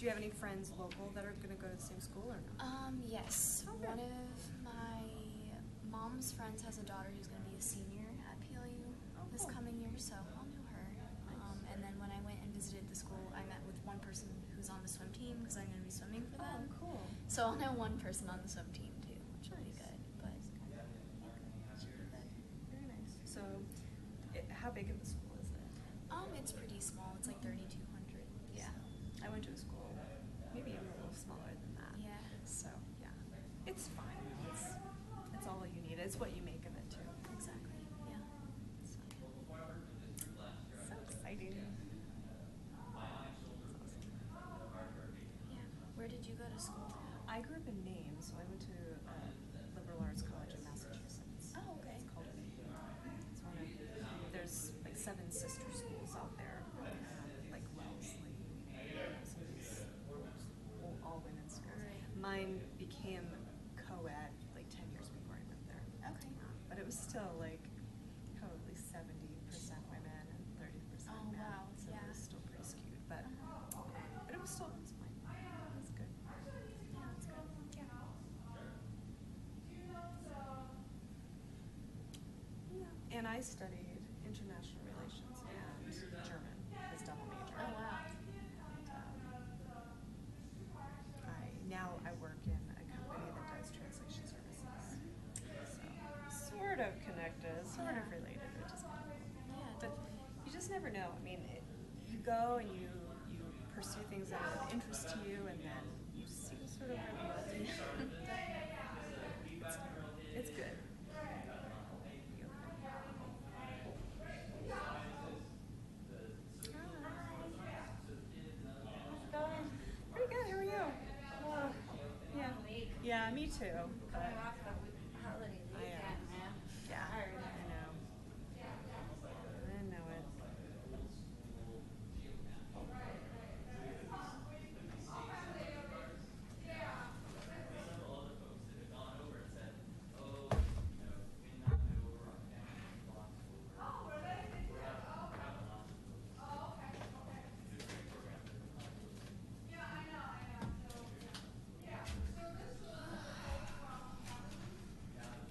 Do you have any friends local that are going to go to the same school or no? Yes. Okay. One of my mom's friends has a daughter who's going to be a senior at PLU this coming year, so I'll know her. And then when I went and visited the school, I met with one person who's on the swim team because I'm going to be swimming for them. Oh, cool. So I'll know one person on the swim team too, which will be good. But should be good. Very nice. So, how big of a school is it? It's pretty small. It's like 3,200. Yeah. So. I went to a school maybe even a little smaller than that. Yeah. So, yeah. It's fine. It's all you need. It's what you make of it, too. Exactly. Yeah. So exciting. Yeah. Where did you go to school? I grew up in Maine, so I went to liberal arts college in Massachusetts. Oh, okay. It's called it's one of, there's like 7 sister schools out there, like Wellesley, some of these all women's schools. Right. Mine became co-ed like 10 years before I went there. Okay. But it was still like probably 70% women and 30% Oh, men. wow. So Yeah. it was still pretty skewed, but it was still, it was fine. It was good. Yeah, that's good. Yeah. And I studied international relations and German as double major. Oh, wow. And, I work in a company that does translation services. So sort of connected, sort of related, which is kind of cool. Yeah. But you just never know. I mean, you go and you pursue things that are of interest to you, and then you see sort of where the world is. It's good. Going pretty good. How are you? Yeah. Yeah, me too. Coming off the holiday weekend, man. Yeah, Tired. I know. I know it.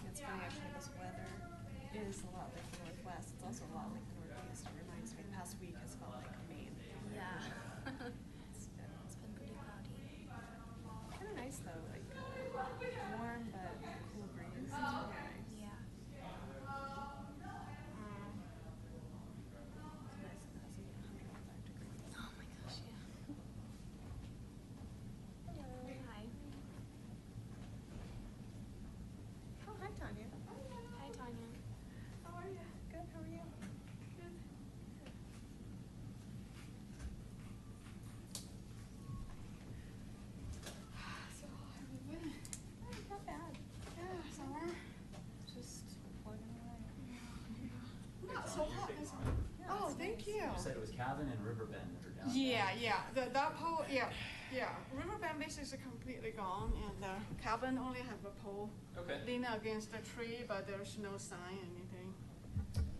It's funny actually, this weather is a lot like the Northwest. It's also a lot like the Northeast. It reminds me, the past week has felt like Maine. Yeah. It's been pretty cloudy. kind of nice though, like warm but cool breeze. It's really nice. Yeah. It's nice that it hasn't been 105 degrees. Oh my gosh, yeah. Hello. Hi. Oh, hi Tanya. Hi, Tanya. How are you? Good, how are you? Good. So, how have you been? Not bad. Yeah, summer. Just plugging away. Not so hot this summer. Yeah, Oh, it's thank nice. you. You said it was Cavan and Riverbend that are down. Yeah. That pole, yeah. Riverbend basically is completely gone, and the cabin only have a pole Okay. leaning against a tree, but there's no sign or anything.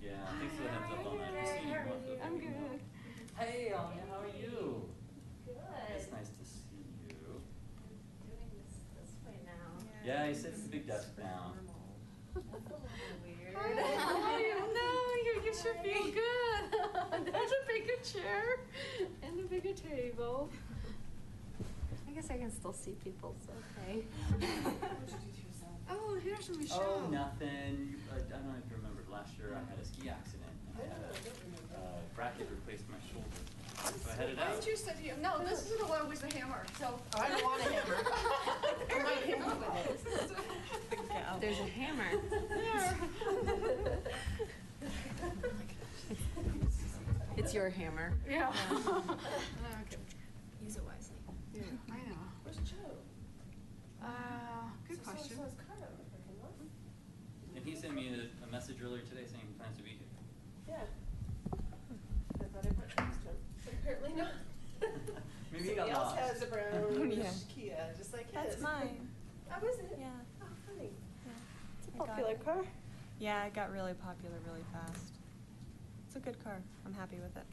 Yeah, thanks for the heads up on that. We'll see you off the I'm email. good. Hey, Anya, how are you? Good. It's nice to see you. Doing this way now. Yeah, he sits at the big desk now. That's a little weird. How are you? No, you should feel good. There's a bigger chair and a bigger table. I guess I can still see people, so okay. Oh, here's Michelle. Oh, nothing. I don't know if you remember, last year I had a ski accident. I had a bracket replaced my shoulder. So I had it Why out. didn't you sit here? No, this is the one with the hammer. So I don't want a hammer. I might hit you with it. There's a hammer. It's your hammer. Yeah. Okay. Use it wisely. Yeah, I know. Where's Joe? Good question. So it's kind of freaking what? And he sent me a message earlier today saying he plans to be here. Yeah. I thought I put next to him, but apparently not. Maybe he got Somebody else lost. has a brown Yeah. Kia, just like his. That's mine. Oh, is it? Yeah. Oh, funny. It's a I got popular it. car. Yeah, it got really popular really fast. It's a good car. I'm happy with it.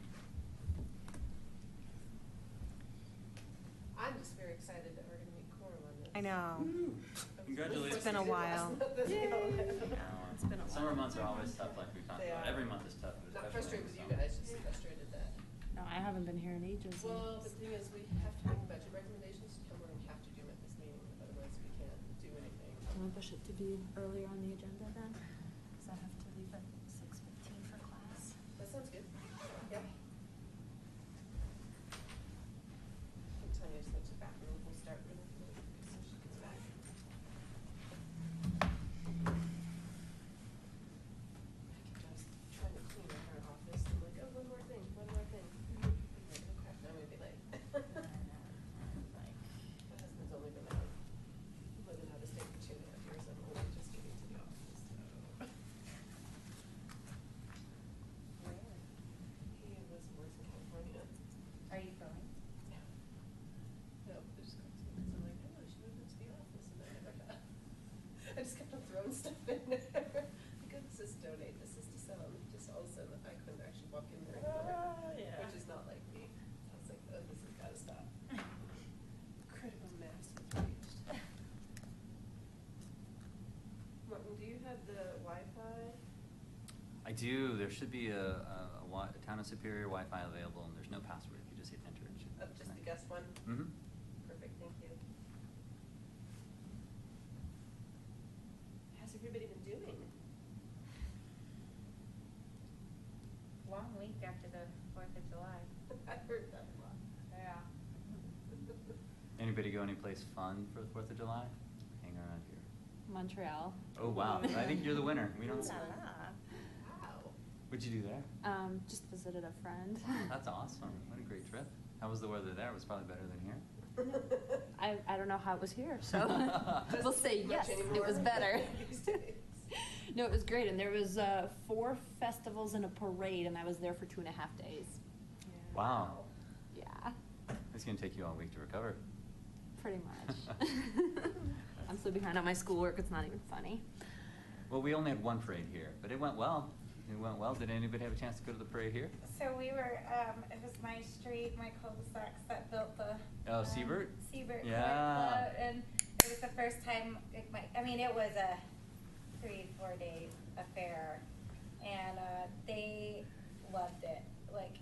I know. Congratulations. It's been a while. It's been a while. Summer months are always tough, like we talked They about. are. Every month is tough, but Not especially frustrated with you in the guys, summer. just frustrated that. No, I haven't been here in ages. Well, the thing is, we have to make budget recommendations, and we have to do them at this meeting, otherwise we can't do anything. Do you want to push it to be earlier on the agenda then? Because I have to leave at 6:15 for class. That sounds good. Yeah. Tanya just went to the bathroom. We'll start really quick so she gets back. I was trying to clean up her office. I'm like, oh, one more thing. I'm like, oh crap, now I'm gonna be late. My husband's only been out, living out of state for 2.5 years. I'm only just getting to the office, so. Where? He lives and works in California. Are you going? Yeah. No, they just come to me because I'm like, oh, I should move into the office, and I never have. I just kept on throwing stuff in there. Like, oh, this is donate, this is to sell, and just all of a sudden I couldn't actually walk in there anymore, which is not like me. I was like, oh, this has got to stop. Critical mass was reached. Martin, do you have the Wi-Fi? I do. There should be a Town of Superior Wi-Fi available, and there's no password. You just hit enter. It should Just the guest one? Mm-hmm. Perfect, thank you. How's everybody been doing? Long week after the 4th of July. I heard that a lot. Yeah. Anybody go anyplace fun for the 4th of July? Hang around here. Montreal. Oh, wow. I think you're the winner. We don't. Wow. What'd you do there? Just visited a friend. That's awesome. What a great trip. How was the weather there? It was probably better than here. I don't know how it was here, so we'll say Much yes, it anymore was better. these days. No, it was great, and there was 4 festivals and a parade, and I was there for 2.5 days. Wow. Yeah, It's going to take you all week to recover. pretty much. I'm so behind on my schoolwork, it's not even funny. Well, we only had one parade here, but it went well. It went well. Did anybody have a chance to go to the parade here? So we were, it was my street, my cul-de-sacs that built the. Oh, Siebert? Siebert Yeah. Club, and it was the first time, it was a 3-4 day affair, and they loved it. Like,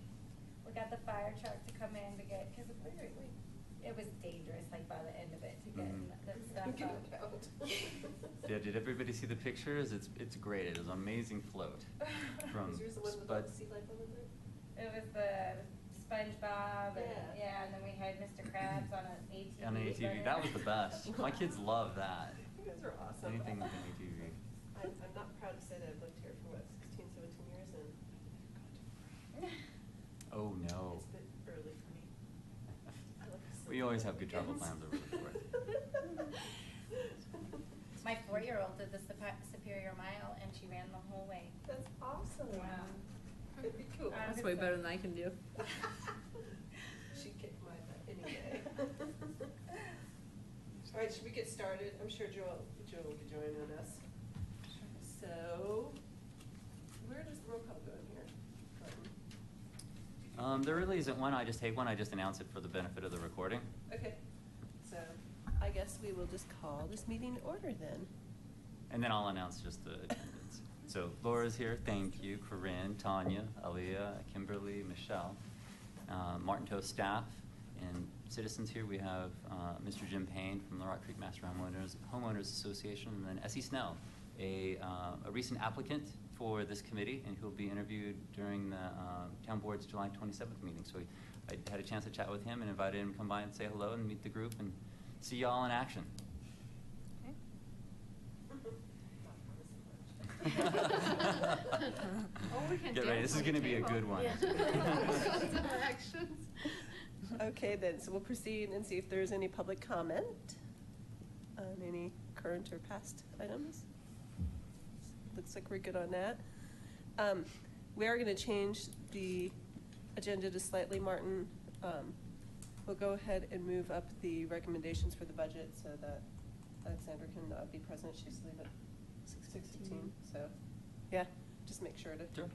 we got the fire truck to come in to get, because it was dangerous, like, by the end of it, to get the stuff Get out. it out. Yeah, did everybody see the pictures? It's great. It was an amazing float from Is yours the one with Spud. the sea life on it? It was the SpongeBob, and, Yeah. and then we had Mr. Krabs on an ATV. On an ATV. That was the best. My kids love that. You guys are awesome. Anything with an ATV. I'm not proud to say that I've lived here for, 16, 17 years, and Oh, no. it's a bit early for me. I love the We always have summer good travel weekends. plans over the 4th. My 4-year-old did the Superior Mile, and she ran the whole way. That's awesome. Wow. It'd be cool. That's way better than I can do. She'd kick my butt any day. All right, should we get started? I'm sure Joel will be joining us. So, where does the roll call go in here? There really isn't one. I just take one. I just announce it for the benefit of the recording. Okay, so I guess we will just call this meeting to order then. And then I'll announce just the attendance. So Laura's here, thank you. Corinne, Tanya, Aaliyah, Kimberly, Michelle, Martin Toe staff, and citizens here. We have Mr. Jim Payne from the Rock Creek Master Homeowners Association, and then Essie Snell, a recent applicant for this committee, and who'll be interviewed during the town board's July 27th meeting. So I had a chance to chat with him and invited him to come by and say hello and meet the group and see y'all in action. Get ready, this is gonna be a good one. Okay then, so we'll proceed and see if there's any public comment on any current or past items. Looks like we're good on that. We are gonna change the agenda to slightly, Martin. We'll go ahead and move up the recommendations for the budget so that Alexandra can be present. She's leaving at 6:15, so, yeah, just make sure to. Sure.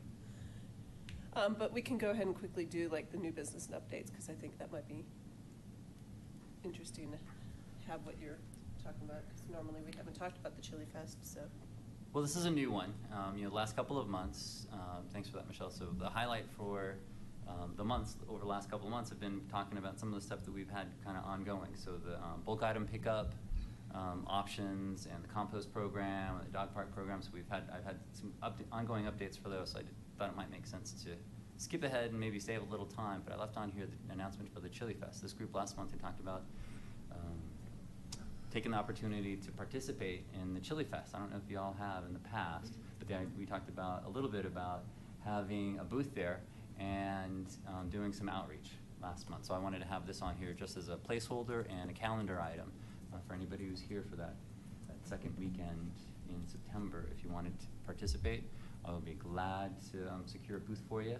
But we can go ahead and quickly do like the new business and updates, because I think that might be interesting to have what you're talking about? Because normally we haven't talked about the Chili Fest, so. Well, this is a new one. The last couple of months, thanks for that, Michelle. So the highlight for the months, over the last couple of months, have been talking about some of the stuff that we've had kind of ongoing. So the bulk item pickup options and the compost program and the dog park program. So I've had some ongoing updates for those. So I thought it might make sense to skip ahead and maybe save a little time. But I left on here the announcement for the Chili Fest. This group last month had talked about taking the opportunity to participate in the Chili Fest. I don't know if you all have in the past, but we talked about a little bit about having a booth there and doing some outreach last month. So I wanted to have this on here just as a placeholder and a calendar item for anybody who's here for that second weekend in September. If you wanted to participate, I would be glad to secure a booth for you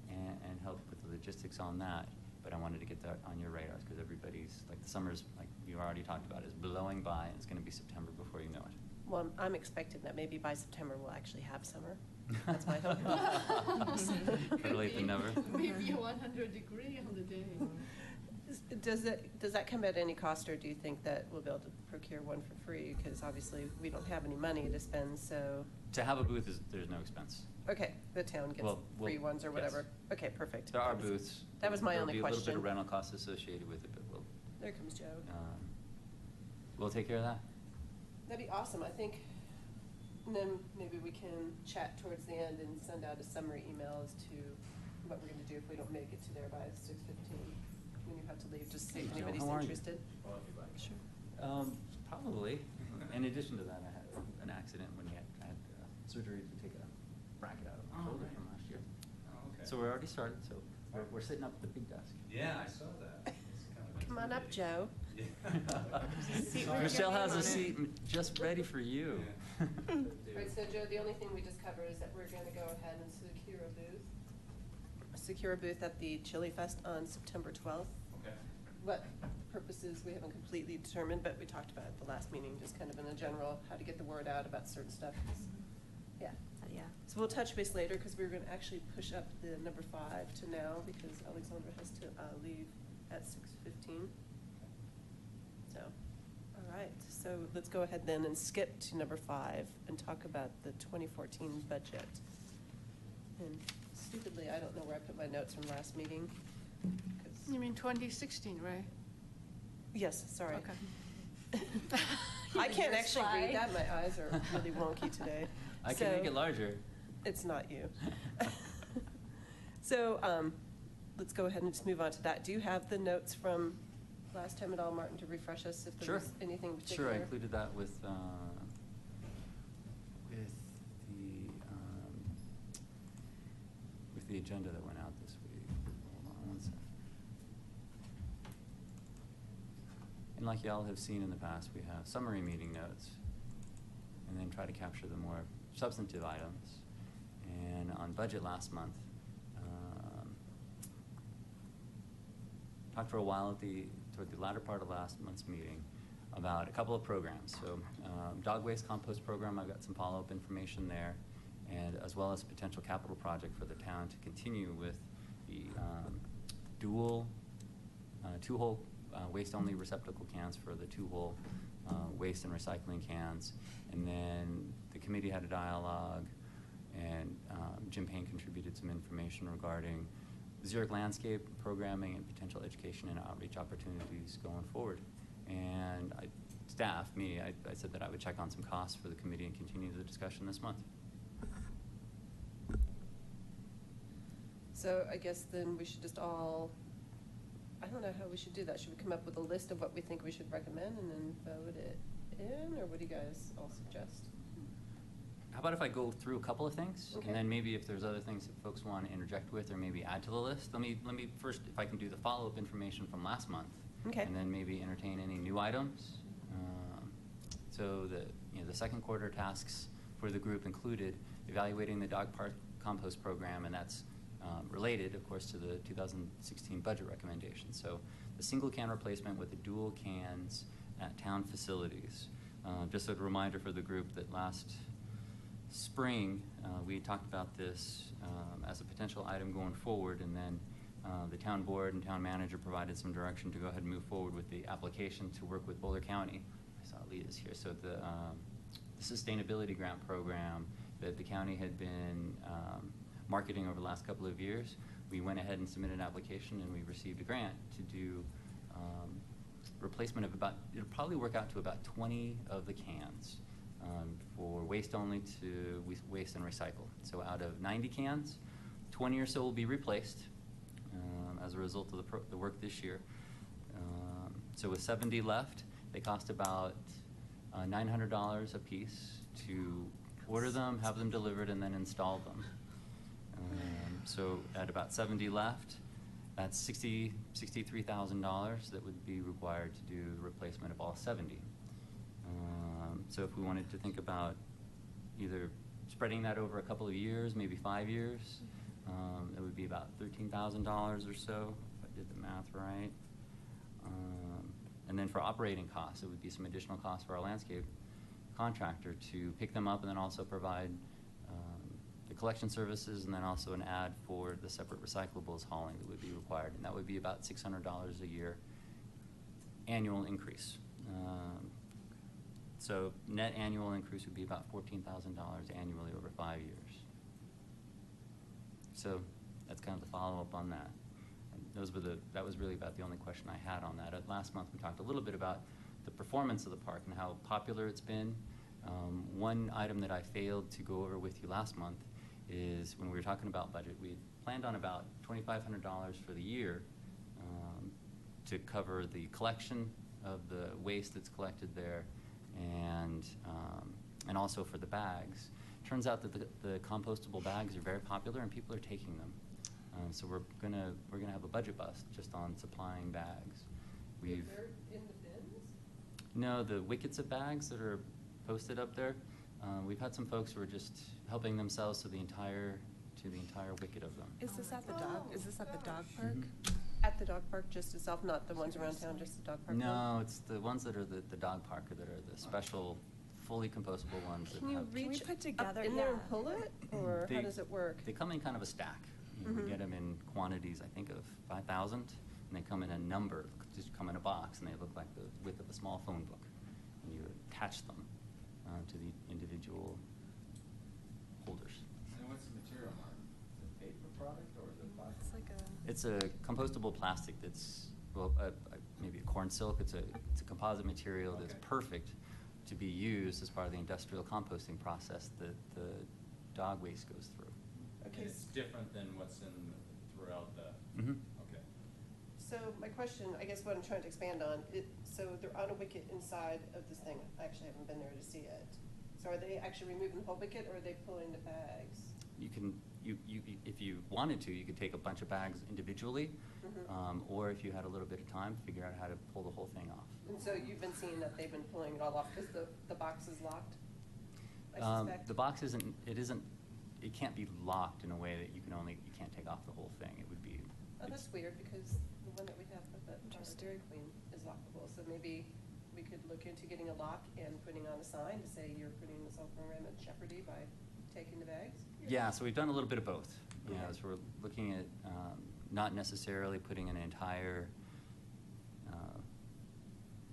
and help with the logistics on that. But I wanted to get that on your radars because everybody's, like, the summer's, like you already talked about, is blowing by, and it's going to be September before you know it. Well, I'm expecting that maybe by September we'll actually have summer. That's my hope. Better late than never. Maybe 100-degree on the day. Does that come at any cost, or do you think that we'll be able to procure one for free? Because obviously we don't have any money to spend, so. To have a booth, there's no expense. Okay, the town gets free ones or whatever. Yes. Okay, perfect. There are booths. That was my only There'll be a little bit question. of rental costs associated with it, but There comes Joe. we'll take care of that. That'd be awesome, I think. And then maybe we can chat towards the end and send out a summary email as to what we're gonna do if we don't make it to there by 6:15. When you have to leave, just see if Hey, Joe, anybody's how are you? interested. Sure. Probably. In addition to that, I had an accident when I had surgery to take a bracket out of my shoulder from last year. Oh, okay. So we're already started, so we're sitting up at the big desk. Yeah, I saw that. It's kind of Come on up, Joe. Seat right Michelle here. has a seat just ready for you. Right, so Joe, the only thing we just covered is that we're gonna go ahead and secure a booth. Secure a booth at the Chili Fest on September 12th. Okay. What purposes, we haven't completely determined, but we talked about it at the last meeting, just kind of in a general, how to get the word out about certain stuff. Yeah. Yeah. So we'll touch base later, because we were gonna actually push up the number 5 to now, because Alexandra has to leave at 6:15. So, all right, so let's go ahead then and skip to number 5 and talk about the 2014 budget. And stupidly, I don't know where I put my notes from last meeting. 'Cause- You mean 2016, right? Yes, sorry. Okay. I can't Your actually slide. read that, my eyes are really wonky today. I can make So- it larger. It's not you. So, let's go ahead and just move on to that. Do you have the notes from last time at all, Martin, to refresh us if there Sure. was anything particular? Sure, I included that with the agenda that went out this week. Hold on one second. And like y'all have seen in the past, we have summary meeting notes and then try to capture the more substantive items. And on budget last month, talked for a while toward the latter part of last month's meeting about a couple of programs. So dog waste compost program, I've got some follow-up information there, and as well as a potential capital project for the town to continue with the dual two-hole waste-only receptacle cans for the two-hole waste and recycling cans. And then the committee had a dialogue, and Jim Payne contributed some information regarding Zurich landscape programming and potential education and outreach opportunities going forward. And I said that I would check on some costs for the committee and continue the discussion this month. So I guess then we should just all, I don't know how we should do that. Should we come up with a list of what we think we should recommend and then vote it in, or what do you guys all suggest? How about if I go through a couple of things, Okay. and then maybe if there's other things that folks want to interject with or maybe add to the list, let me first, if I can do the follow-up information from last month. Okay. And then maybe entertain any new items. So the second quarter tasks for the group included evaluating the dog park compost program, and that's related, of course, to the 2016 budget recommendations. So the single can replacement with the dual cans at town facilities. Just a reminder for the group that last spring, we talked about this as a potential item going forward, and then the town board and town manager provided some direction to go ahead and move forward with the application to work with Boulder County. saw Leah's here. So the sustainability grant program that the county had been marketing over the last couple of years, we went ahead and submitted an application, and we received a grant to do replacement of it'll probably work out to about 20 of the cans for waste only to waste and recycle. So out of 90 cans, 20 or so will be replaced as a result of the work this year. So with 70 left, they cost about $900 a piece to order them, have them delivered, and then install them. So at about 70 left, that's $63,000 that would be required to do the replacement of all 70. So if we wanted to think about either spreading that over a couple of years, maybe 5 years, it would be about $13,000 or so, if I did the math right. And then for operating costs, it would be some additional costs for our landscape contractor to pick them up and then also provide the collection services, and then also an ad for the separate recyclables hauling that would be required. And that would be about $600 a year annual increase. So net annual increase would be about $14,000 annually over 5 years. So that's kind of the follow-up on that. That was really about the only question I had on that. Last month we talked a little bit about the performance of the park and how popular it's been. One item that I failed to go over with you last month is when we were talking about budget, we planned on about $2,500 for the year to cover the collection of the waste that's collected there, and also for the bags. Turns out that the compostable bags are very popular and people are taking them. So we're gonna have a budget bust just on supplying bags. They're in the bins? No, the wickets of bags that are posted up there. We've had some folks who are just helping themselves to the entire wicket of them. Is this at the dog? Is this at the dog park? Mhm. At the dog park just itself, not the ones around town, just the dog park? No, it's the ones that are the dog park that are the special, fully compostable ones. Can you that have, reach put together- up in there and yeah. pull it, or how does it work? They come in kind of a stack. You know, We get them in quantities, I think, of 5,000, and they come in a number, just come in a box, and they look like the width of a small phone book. And you attach them to the individual holders. And what's the material, Mark? Is it a paper product or is it plastic? It's like a. It's a compostable plastic that's, well, maybe a corn silk. It's a composite material that's Okay. perfect to be used as part of the industrial composting process that the dog waste goes through. Okay. And it's different than what's throughout the, Mm-hmm. okay. So my question, I guess what I'm trying to expand on, so they're on a wicket inside of this thing. I actually haven't been there to see it. So are they actually removing the whole wicket, or are they pulling the bags? You can, if you wanted to, you could take a bunch of bags individually, or if you had a little bit of time, figure out how to pull the whole thing off. And so you've been seeing that they've been pulling it all off because the box is locked, I suspect? The box it can't be locked in a way that you can't take off the whole thing. It would be. Oh, that's weird, because the one that we have with the Dairy Queen is lockable, so maybe we could look into getting a lock and putting on a sign to say you're putting this whole program at jeopardy by taking the bags? Yeah, so we've done a little bit of both. Okay. So we're looking at not necessarily putting an entire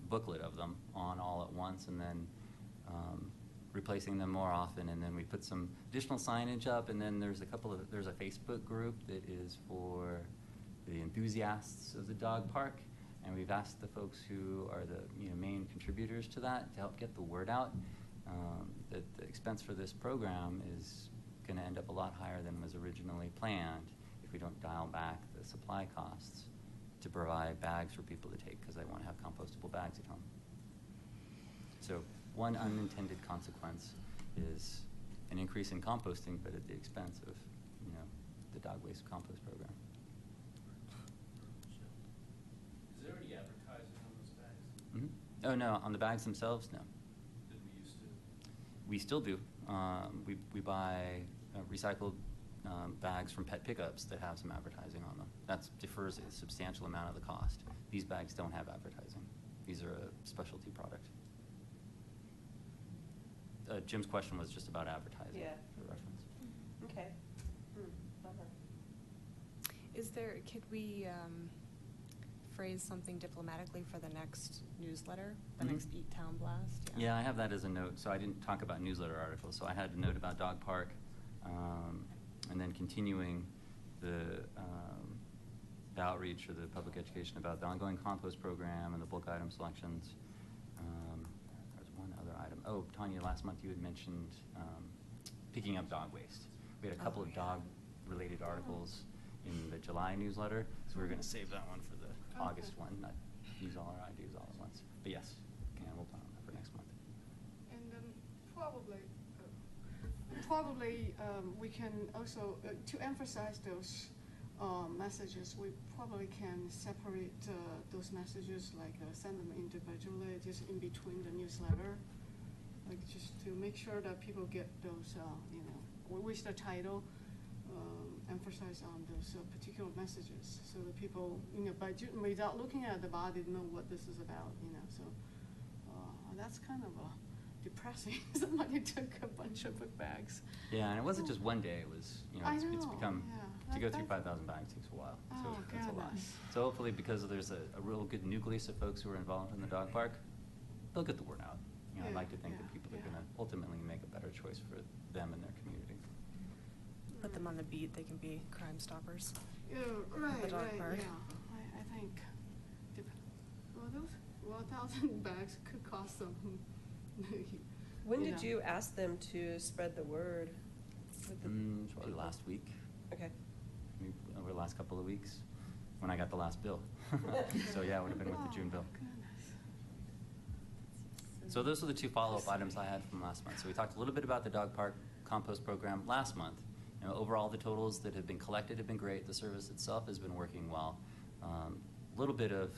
booklet of them on all at once, and then replacing them more often, and then we put some additional signage up, and then there's a Facebook group that is for the enthusiasts of the dog park, and we've asked the folks who are the main contributors to that to help get the word out that the expense for this program is going to end up a lot higher than was originally planned if we don't dial back the supply costs to provide bags for people to take, because they want to have compostable bags at home. So one unintended consequence is an increase in composting, but at the expense of the dog waste compost program. Is there any advertising on those bags? Mm-hmm. Oh, no, on the bags themselves, no. Did we used to? We still do. We buy recycled bags from pet pickups that have some advertising on them. That defers a substantial amount of the cost. These bags don't have advertising. These are a specialty product. Jim's question was just about advertising. Yeah. For reference. Okay. Bummer. Could we phrase something diplomatically for the next newsletter, the Mhm. next Eat Town Blast? Yeah, I have that as a note. So I didn't talk about newsletter articles. So I had a note about dog park, and then continuing the outreach or the public education about the ongoing compost program and the bulk item selections. There's one other item. Oh, Tanya, last month you had mentioned picking up dog waste. We had a couple of dog-related articles in the July newsletter, so we're going to save that one for the August one, not use all our ideas all at once. But yes, we'll plan on that for next month. And probably we can also, to emphasize those messages, we probably can separate those messages, like send them individually, just in between the newsletter, like just to make sure that people get those, with the title, emphasize on those particular messages, so that people, without looking at the body, know what this is about, so that's kind of depressing. Somebody took a bunch of book bags. Yeah, and it wasn't just one day. It was, it's become, to go through 5,000 bags takes a while. So Oh, that's a lot. goodness. So hopefully, because there's a real good nucleus of folks who are involved in the dog park, they'll get the word out. I'd like to think that people are going to ultimately make a better choice for them and their community. Put them on the beat, they can be Crime Stoppers. Yeah, The right, dog right, park. yeah. I think, well, 1,000 bags could cost them. When did you ask them to spread the word? With the Probably last week, Okay. over the last couple of weeks, when I got the last bill. So yeah, it would have been with the June bill. So those are the two follow-up items I had from last month. So we talked a little bit about the dog park compost program last month. Overall, the totals that have been collected have been great. The service itself has been working well. A little bit of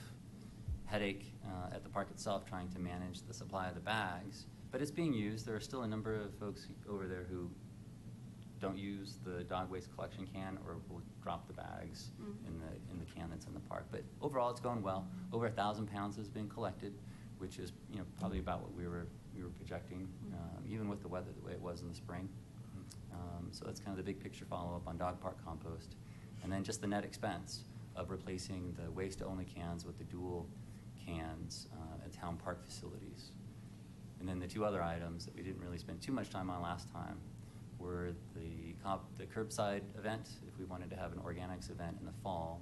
headache at the park itself trying to manage the supply of the bags, but it's being used. There are still a number of folks over there who don't use the dog waste collection can or will drop the bags in the can that's in the park. But overall, it's going well. Over 1,000 pounds has been collected, which is probably about what we were projecting, even with the weather the way it was in the spring. So that's kind of the big picture follow-up on dog park compost. And then just the net expense of replacing the waste-only cans with the dual cans at town park facilities. And then the two other items that we didn't really spend too much time on last time were the curbside event, if we wanted to have an organics event in the fall,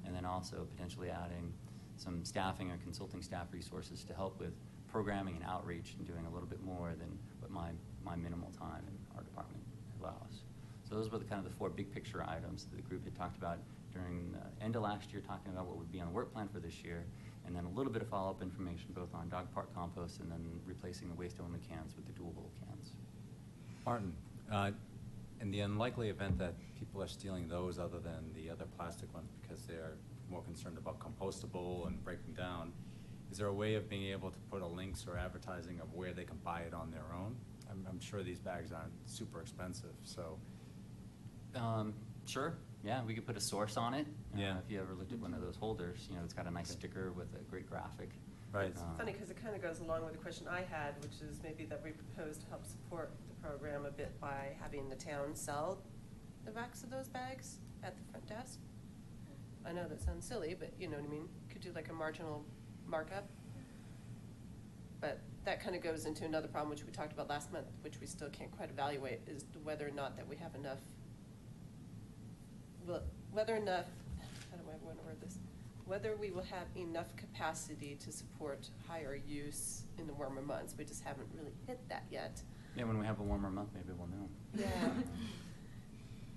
and then also potentially adding some staffing or consulting staff resources to help with programming and outreach and doing a little bit more than what my minimal time in our department allows. So those were the kind of the four big picture items that the group had talked about during the end of last year, talking about what would be on the work plan for this year, and then a little bit of follow-up information both on dog park compost and then replacing the waste-only cans with the dual-hole cans. Martin, in the unlikely event that people are stealing those other than the other plastic ones because they're more concerned about compostable and breaking down, is there a way of being able to put a links or advertising of where they can buy it on their own? I'm sure these bags aren't super expensive, so. Sure, yeah, we could put a source on it. Yeah. If you ever looked at one of those holders, it's got a nice sticker with a great graphic. Right. It's funny because it kind of goes along with the question I had, which is maybe that we propose to help support the program a bit by having the town sell the backs of those bags at the front desk. I know that sounds silly, but you know what I mean? Could do like a marginal markup. But that kind of goes into another problem, which we talked about last month, which we still can't quite evaluate, is whether or not that we have enough, whether enough, how do I want to word this? Whether we will have enough capacity to support higher use in the warmer months. We just haven't really hit that yet. Yeah, when we have a warmer month, maybe we'll know. Yeah.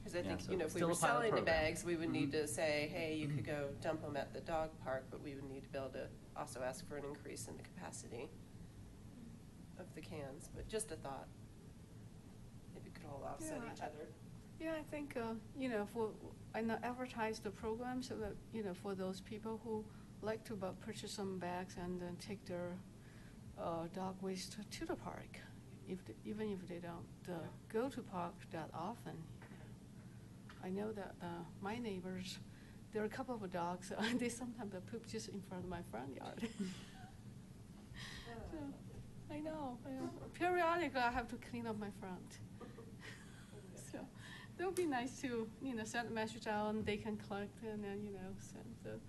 Because I think, so if we still were a pilot selling the program. bags, we would need to say, hey, you could go dump them at the dog park, but we would need to be able to also ask for an increase in the capacity of the cans. But just a thought. Maybe we could all offset each other. Yeah, I think, and advertise the program so that, for those people who like to purchase some bags and then take their dog waste to the park, even if they don't go to park that often. I know that my neighbors, there are a couple of dogs, they sometimes poop just in front of my front yard. So, I know. Periodically, I have to clean up my front. So that would be nice to, send a message out and they can collect and then, send the.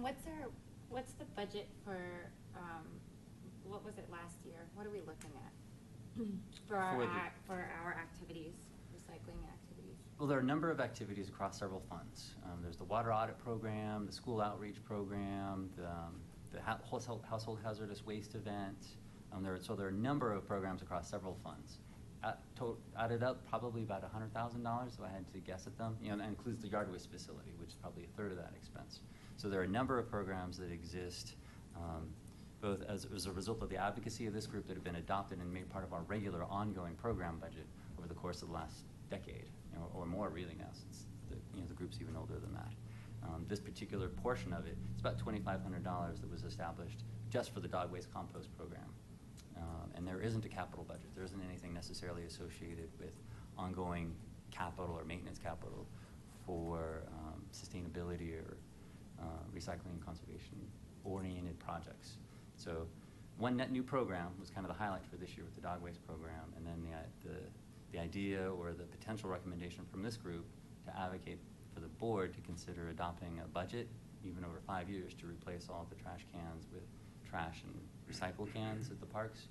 And what's the budget for, what was it last year? What are we looking at for our activities, recycling activities? Well, there are a number of activities across several funds. There's the water audit program, the school outreach program, the household hazardous waste event. So there are a number of programs across several funds. Added up, probably about $100,000 if I had to guess at them. That includes the yard waste facility, which is probably a third of that expense. So there are a number of programs that exist, both as a result of the advocacy of this group that have been adopted and made part of our regular ongoing program budget over the course of the last decade, or more really now, since the group's even older than that. This particular portion of it, it's about $2,500 that was established just for the dog waste compost program. And there isn't a capital budget. There isn't anything necessarily associated with ongoing capital or maintenance capital for sustainability or recycling and conservation-oriented projects. So one net new program was kind of the highlight for this year with the dog waste program, and then the idea or the potential recommendation from this group to advocate for the board to consider adopting a budget, even over 5 years, to replace all of the trash cans with trash and recycle cans at the parks,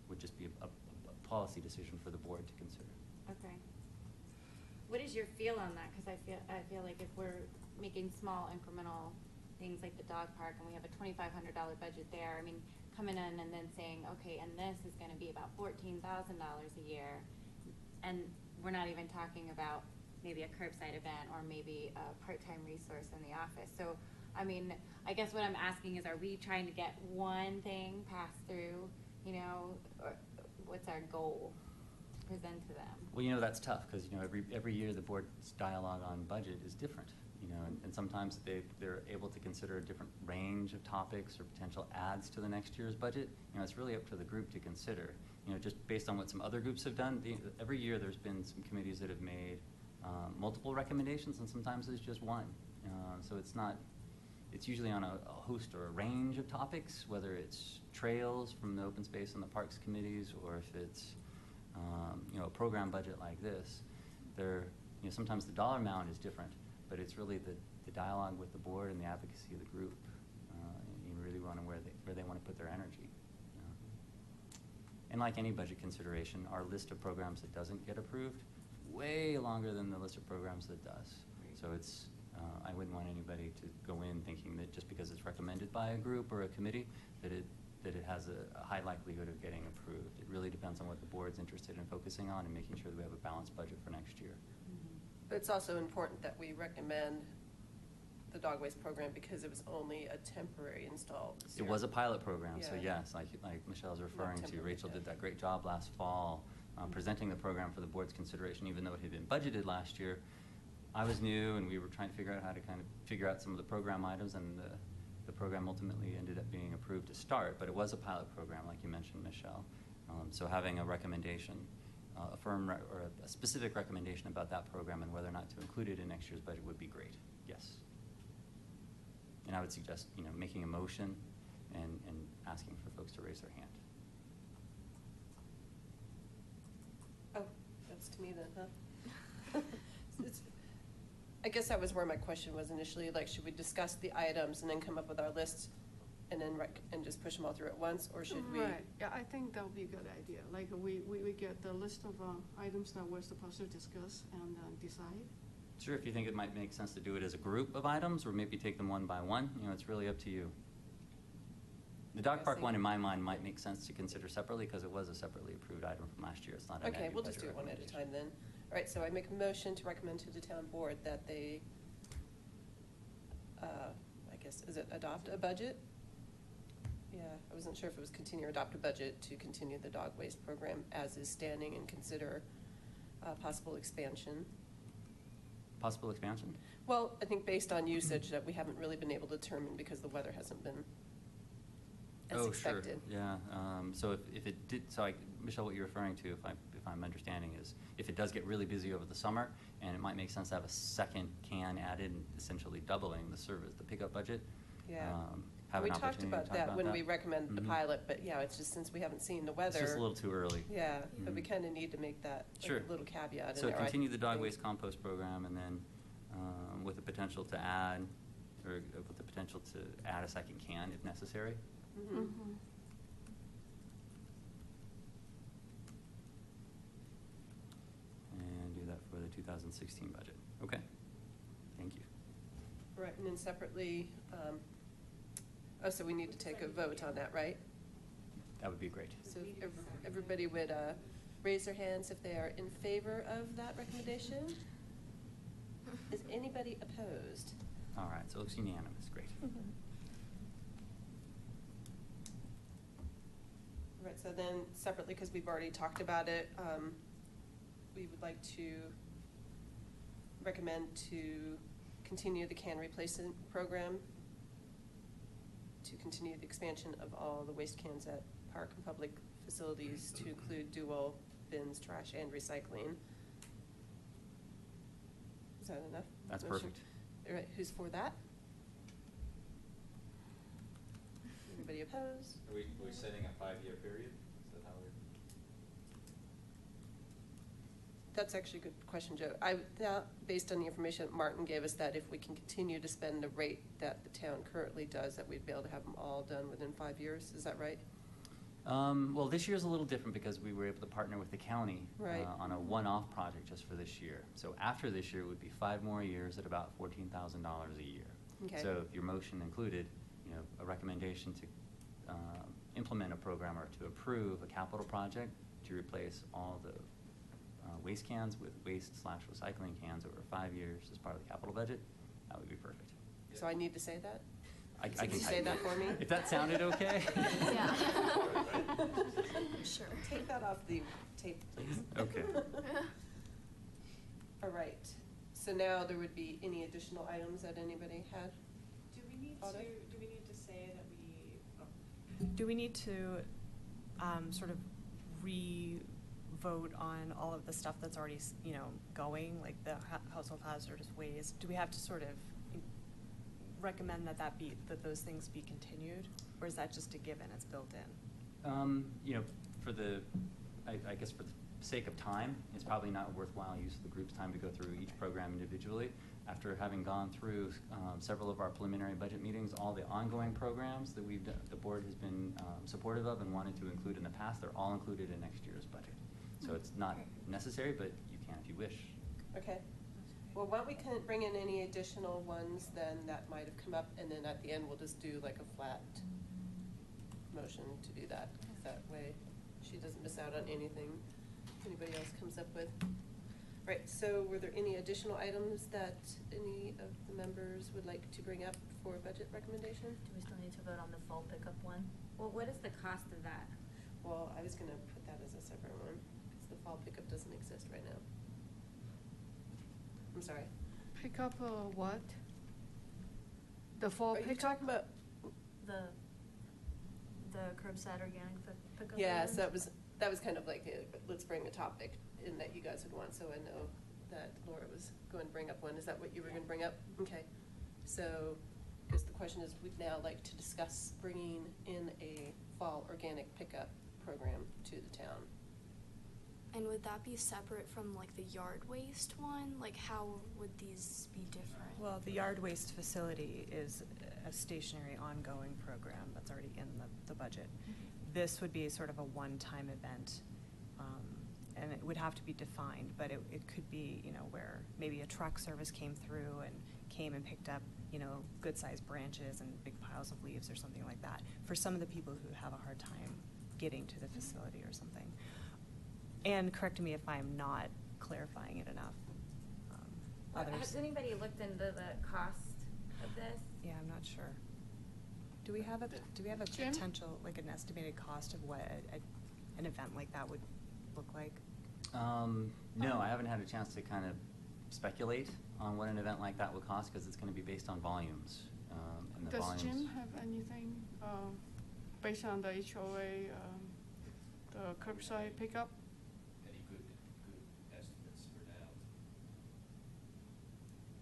would just be a policy decision for the board to consider. Okay. What is your feel on that? Because I feel like if we're making small incremental things like the dog park and we have a $2,500 budget there, I mean, coming in and then saying, okay, and this is going to be about $14,000 a year, and we're not even talking about maybe a curbside event or maybe a part-time resource in the office. So, I mean, I guess what I'm asking is, are we trying to get one thing passed through, or what's our goal to present to them? Well, that's tough because, every year the board's dialogue on budget is different, and sometimes they're able to consider a different range of topics or potential adds to the next year's budget. It's really up to the group to consider. Just based on what some other groups have done, every year there's been some committees that have made multiple recommendations, and sometimes there's just one. So it's usually on a host or a range of topics, whether it's trails from the open space and the parks committees, or if it's a program budget like this. Sometimes the dollar amount is different, but it's really the dialogue with the board and the advocacy of the group. You really want to where they want to put their energy. And like any budget consideration, our list of programs that doesn't get approved way longer than the list of programs that does. So it's I wouldn't want anybody to go in thinking that just because it's recommended by a group or a committee that it has a high likelihood of getting approved. It really depends on what the board's interested in focusing on and making sure that we have a balanced budget for next year. But it's also important that we recommend the dog waste program because it was only a temporary install this year. It was a pilot program, so Yeah. yes, like Michelle's referring to. temporary, Rachel yeah. did that great job last fall presenting the program for the board's consideration, even though it had been budgeted last year. I was new, and we were trying to figure out how to kind of figure out some of the program items, and the program ultimately ended up being approved to start, but it was a pilot program, like you mentioned, Michelle. So having a recommendation, or a specific recommendation about that program and whether or not to include it in next year's budget would be great, yes. And I would suggest, making a motion and asking for folks to raise their hand. Oh, that's to me then, huh? I guess that was where my question was initially, like, should we discuss the items and then come up with our list and then and just push them all through at once, or should we? Right, yeah, I think that would be a good idea. Like, we get the list of items that we're supposed to discuss and decide. Sure, if you think it might make sense to do it as a group of items, or maybe take them one by one, it's really up to you. The dog park one, in my mind, might make sense to consider separately because it was a separately approved item from last year. It's not a net Okay, new we'll just budget do it one at a recommendation. time then. All right, so I make a motion to recommend to the town board that they, I guess, is it adopt a budget? Yeah, I wasn't sure if it was continue or adopt a budget to continue the dog waste program as is standing and consider possible expansion. Possible expansion? Well, I think based on usage that we haven't really been able to determine because the weather hasn't been as expected. Sure, yeah. So if it did, Michelle, what you're referring to, if I'm understanding, is if it does get really busy over the summer, and it might make sense to have a second can added, essentially doubling the service, the pickup budget. Yeah. Have we an talked opportunity to about talk that about when that. we recommended the pilot, but yeah, it's just since we haven't seen the weather. It's just a little too early. Yeah, but we Mhm. kind of need to make that like, Sure. a little caveat So in there. continue the dog think. waste compost program, and then with the potential to add or with the potential to add a second can if necessary. Mhm. Mhm. And do that for the 2016 budget. Okay, thank you. Right, and then separately, so we need to take a vote on that, right? That would be great. So if everybody would raise their hands if they are in favor of that recommendation. Is anybody opposed? All right, so it looks unanimous, great. Right, so then separately, because we've already talked about it, we would like to recommend to continue the can replacement program, to continue the expansion of all the waste cans at park and public facilities to include dual bins, trash, and recycling. Is that enough? That's Motion? perfect. All right, who's for that? Anybody opposed? Are we setting a 5-year period? Is that how we're? That's actually a good question, Joe. I thought, based on the information that Martin gave us, that if we can continue to spend the rate that the town currently does, that we'd be able to have them all done within 5 years. Is that right? Well, this year's a little different because we were able to partner with the county Right. on a one-off project just for this year. So after this year would be 5 more years at about $14,000 a year. Okay. So if your motion included, a recommendation to implement a program or to approve a capital project to replace all the waste cans with waste/recycling cans over 5 years as part of the capital budget, that would be perfect. So I need to say that? I Can can you say that for me? If that sounded okay. Yeah. Sure. Take that off the tape, please. Okay. All right. So now there would be any additional items that anybody had? Do we need Autumn? to say that do we need to sort of re-vote on all of the stuff that's already, going, like the household hazardous waste? Do we have to sort of recommend that those things be continued, or is that just a given, it's built in? I guess for the sake of time, it's probably not worthwhile use of the group's time to go through each program individually. After having gone through several of our preliminary budget meetings, all the ongoing programs that the board has been supportive of and wanted to include in the past, they're all included in next year's budget. So it's not necessary, but you can if you wish. Okay. Well, why don't we bring in any additional ones then that might have come up, and then at the end, we'll just do like a flat motion to do that. That way, she doesn't miss out on anything anybody else comes up with. Right, so were there any additional items that any of the members would like to bring up for budget recommendation? Do we still need to vote on the fall pickup one? Well, what is the cost of that? Well, I was gonna put that as a separate one, because the fall pickup doesn't exist right now. I'm sorry. Pick up what? The fall Are you pickup? talking about? The curbside organic pickup? Yeah, items? so that was kind of like, let's bring a topic in that you guys would want, so I know that Laura was going to bring up one. Is that what you were gonna bring up? Okay. So, because the question is, we'd now like to discuss bringing in a fall organic pickup program to the town. And would that be separate from like the yard waste one? Like how would these be different? Well, the yard waste facility is a stationary ongoing program that's already in the budget. This would be sort of a one-time event, and it would have to be defined, but it could be, where maybe a truck service came through and came and picked up, good-sized branches and big piles of leaves or something like that, for some of the people who have a hard time getting to the facility or something. And correct me if I'm not clarifying it enough. Has anybody looked into the cost of this? Yeah, I'm not sure. Do we have a Jim? potential, like an estimated cost of what an event like that would look like? No, I haven't had a chance to kind of speculate on what an event like that would cost, because it's going to be based on volumes. And the Does volumes. Jim have anything based on the HOA, the curbside pickup? Any good estimates for now?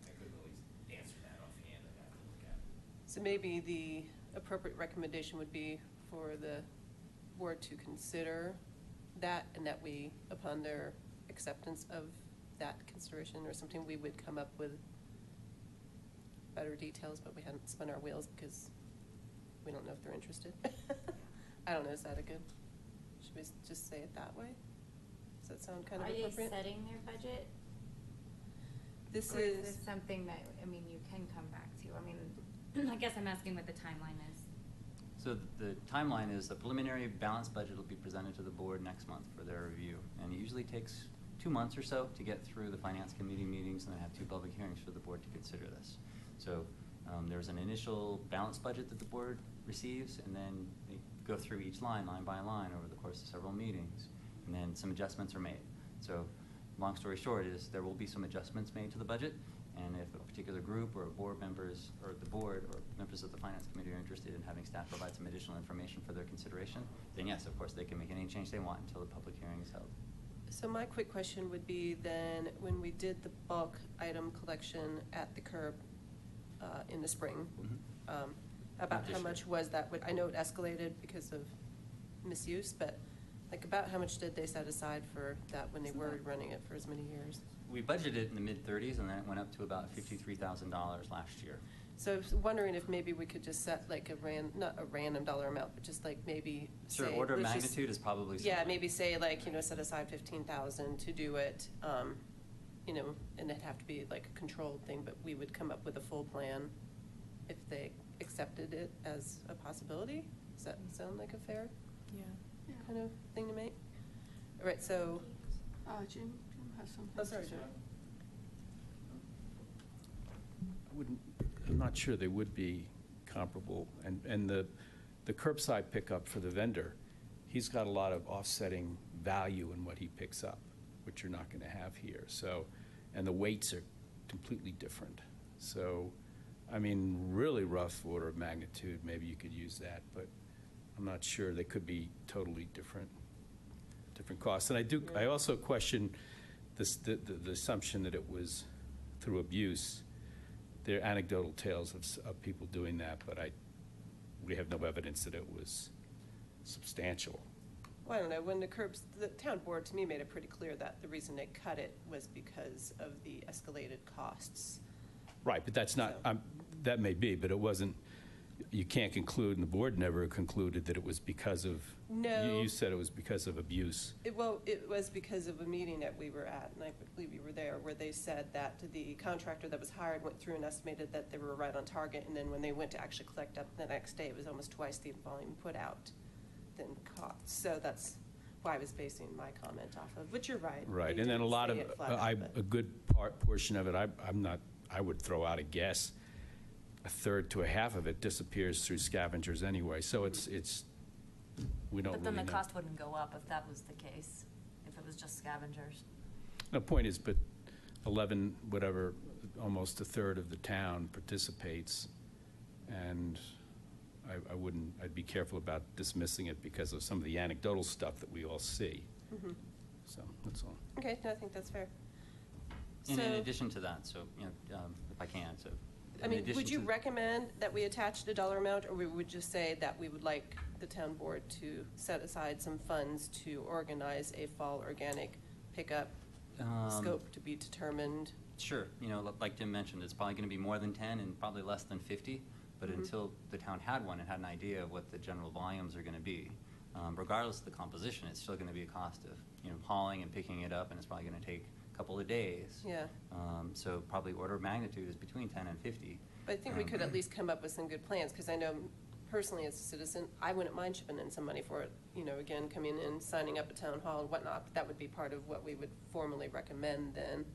I couldn't really answer that offhand, I'd have to look at it. So maybe the appropriate recommendation would be for the board to consider that, and that we, upon their acceptance of that consideration or something, we would come up with better details, but we hadn't spun our wheels because we don't know if they're interested. I don't know, is that a good, should we just say it that way? Does that sound kind of Are appropriate? they setting their budget? This Or is. this something that, I mean, you can come back to? I mean, I guess I'm asking what the timeline is. So the timeline is the preliminary balanced budget will be presented to the board next month for their review. And it usually takes 2 months or so to get through the finance committee meetings and then have 2 public hearings for the board to consider this. So there's an initial balanced budget that the board receives, and then they go through each line by line, over the course of several meetings. And then some adjustments are made. So long story short is there will be some adjustments made to the budget, and if a particular group or board members or the board or members of the finance committee are interested in having staff provide some additional information for their consideration, then yes, of course, they can make any change they want until the public hearing is held. So my quick question would be then, when we did the bulk item collection at the curb in the spring, about how much was that? I know it escalated because of misuse, but like about how much did they set aside for that when they were running it for as many years? We budgeted in the mid-30s, and then it went up to about $53,000 last year. So I was wondering if maybe we could just set like not a random dollar amount, but just like maybe Sure, say, order of let's just- magnitude is probably Yeah, similar. maybe say like, set aside 15,000 to do it, and it'd have to be like a controlled thing, but we would come up with a full plan if they accepted it as a possibility. Does that sound like a fair Yeah. Yeah. kind of thing to make? All right, so, Jim has something. oh, sorry, to say. Jim. I'm not sure they would be comparable. And the curbside pickup for the vendor, he's got a lot of offsetting value in what he picks up, which you're not going to have here. So, and the weights are completely different. So, I mean, really rough order of magnitude, maybe you could use that, but I'm not sure. They could be totally different costs. And I also question the assumption that it was through abuse. There are anecdotal tales of people doing that, but we have no evidence that it was substantial. Well, I don't know, when the town board to me made it pretty clear that the reason they cut it was because of the escalated costs. Right, but that's not, So- that may be, but it wasn't, you can't conclude, and the board never concluded that it was because of. No. You said it was because of abuse. It was because of a meeting that we were at, and I believe you were there, where they said that the contractor that was hired went through and estimated that they were right on target, and then when they went to actually collect up the next day, it was almost twice the volume put out than cost. So that's why I was basing my comment off of, but you're right. Right, They and then a didn't lot say of, it flat out, but- a good portion of it, I would throw out a guess, a third to a half of it disappears through scavengers anyway, so it's, we don't really But then know. the cost wouldn't go up if that was the case, if it was just scavengers. The point is, but 11, whatever, almost a third of the town participates, and I'd be careful about dismissing it because of some of the anecdotal stuff that we all see. Mhm. So, that's all. Okay, no, I think that's fair. And in So- addition to that, so, if I can, so. I in mean, addition would you to- recommend that we attach a dollar amount, or we would just say that we would like the town board to set aside some funds to organize a fall organic pickup scope to be determined? Sure, like Jim mentioned, it's probably going to be more than 10 and probably less than 50, but Mhm. until the town had one and had an idea of what the general volumes are going to be, regardless of the composition, it's still going to be a cost of, hauling and picking it up, and it's probably going to take a couple of days. Yeah. So probably order of magnitude is between 10 and 50. But I think we could at least come up with some good plans, because I know personally as a citizen, I wouldn't mind chipping in some money for it. Again, coming in, signing up at town hall and whatnot, but that would be part of what we would formally recommend then,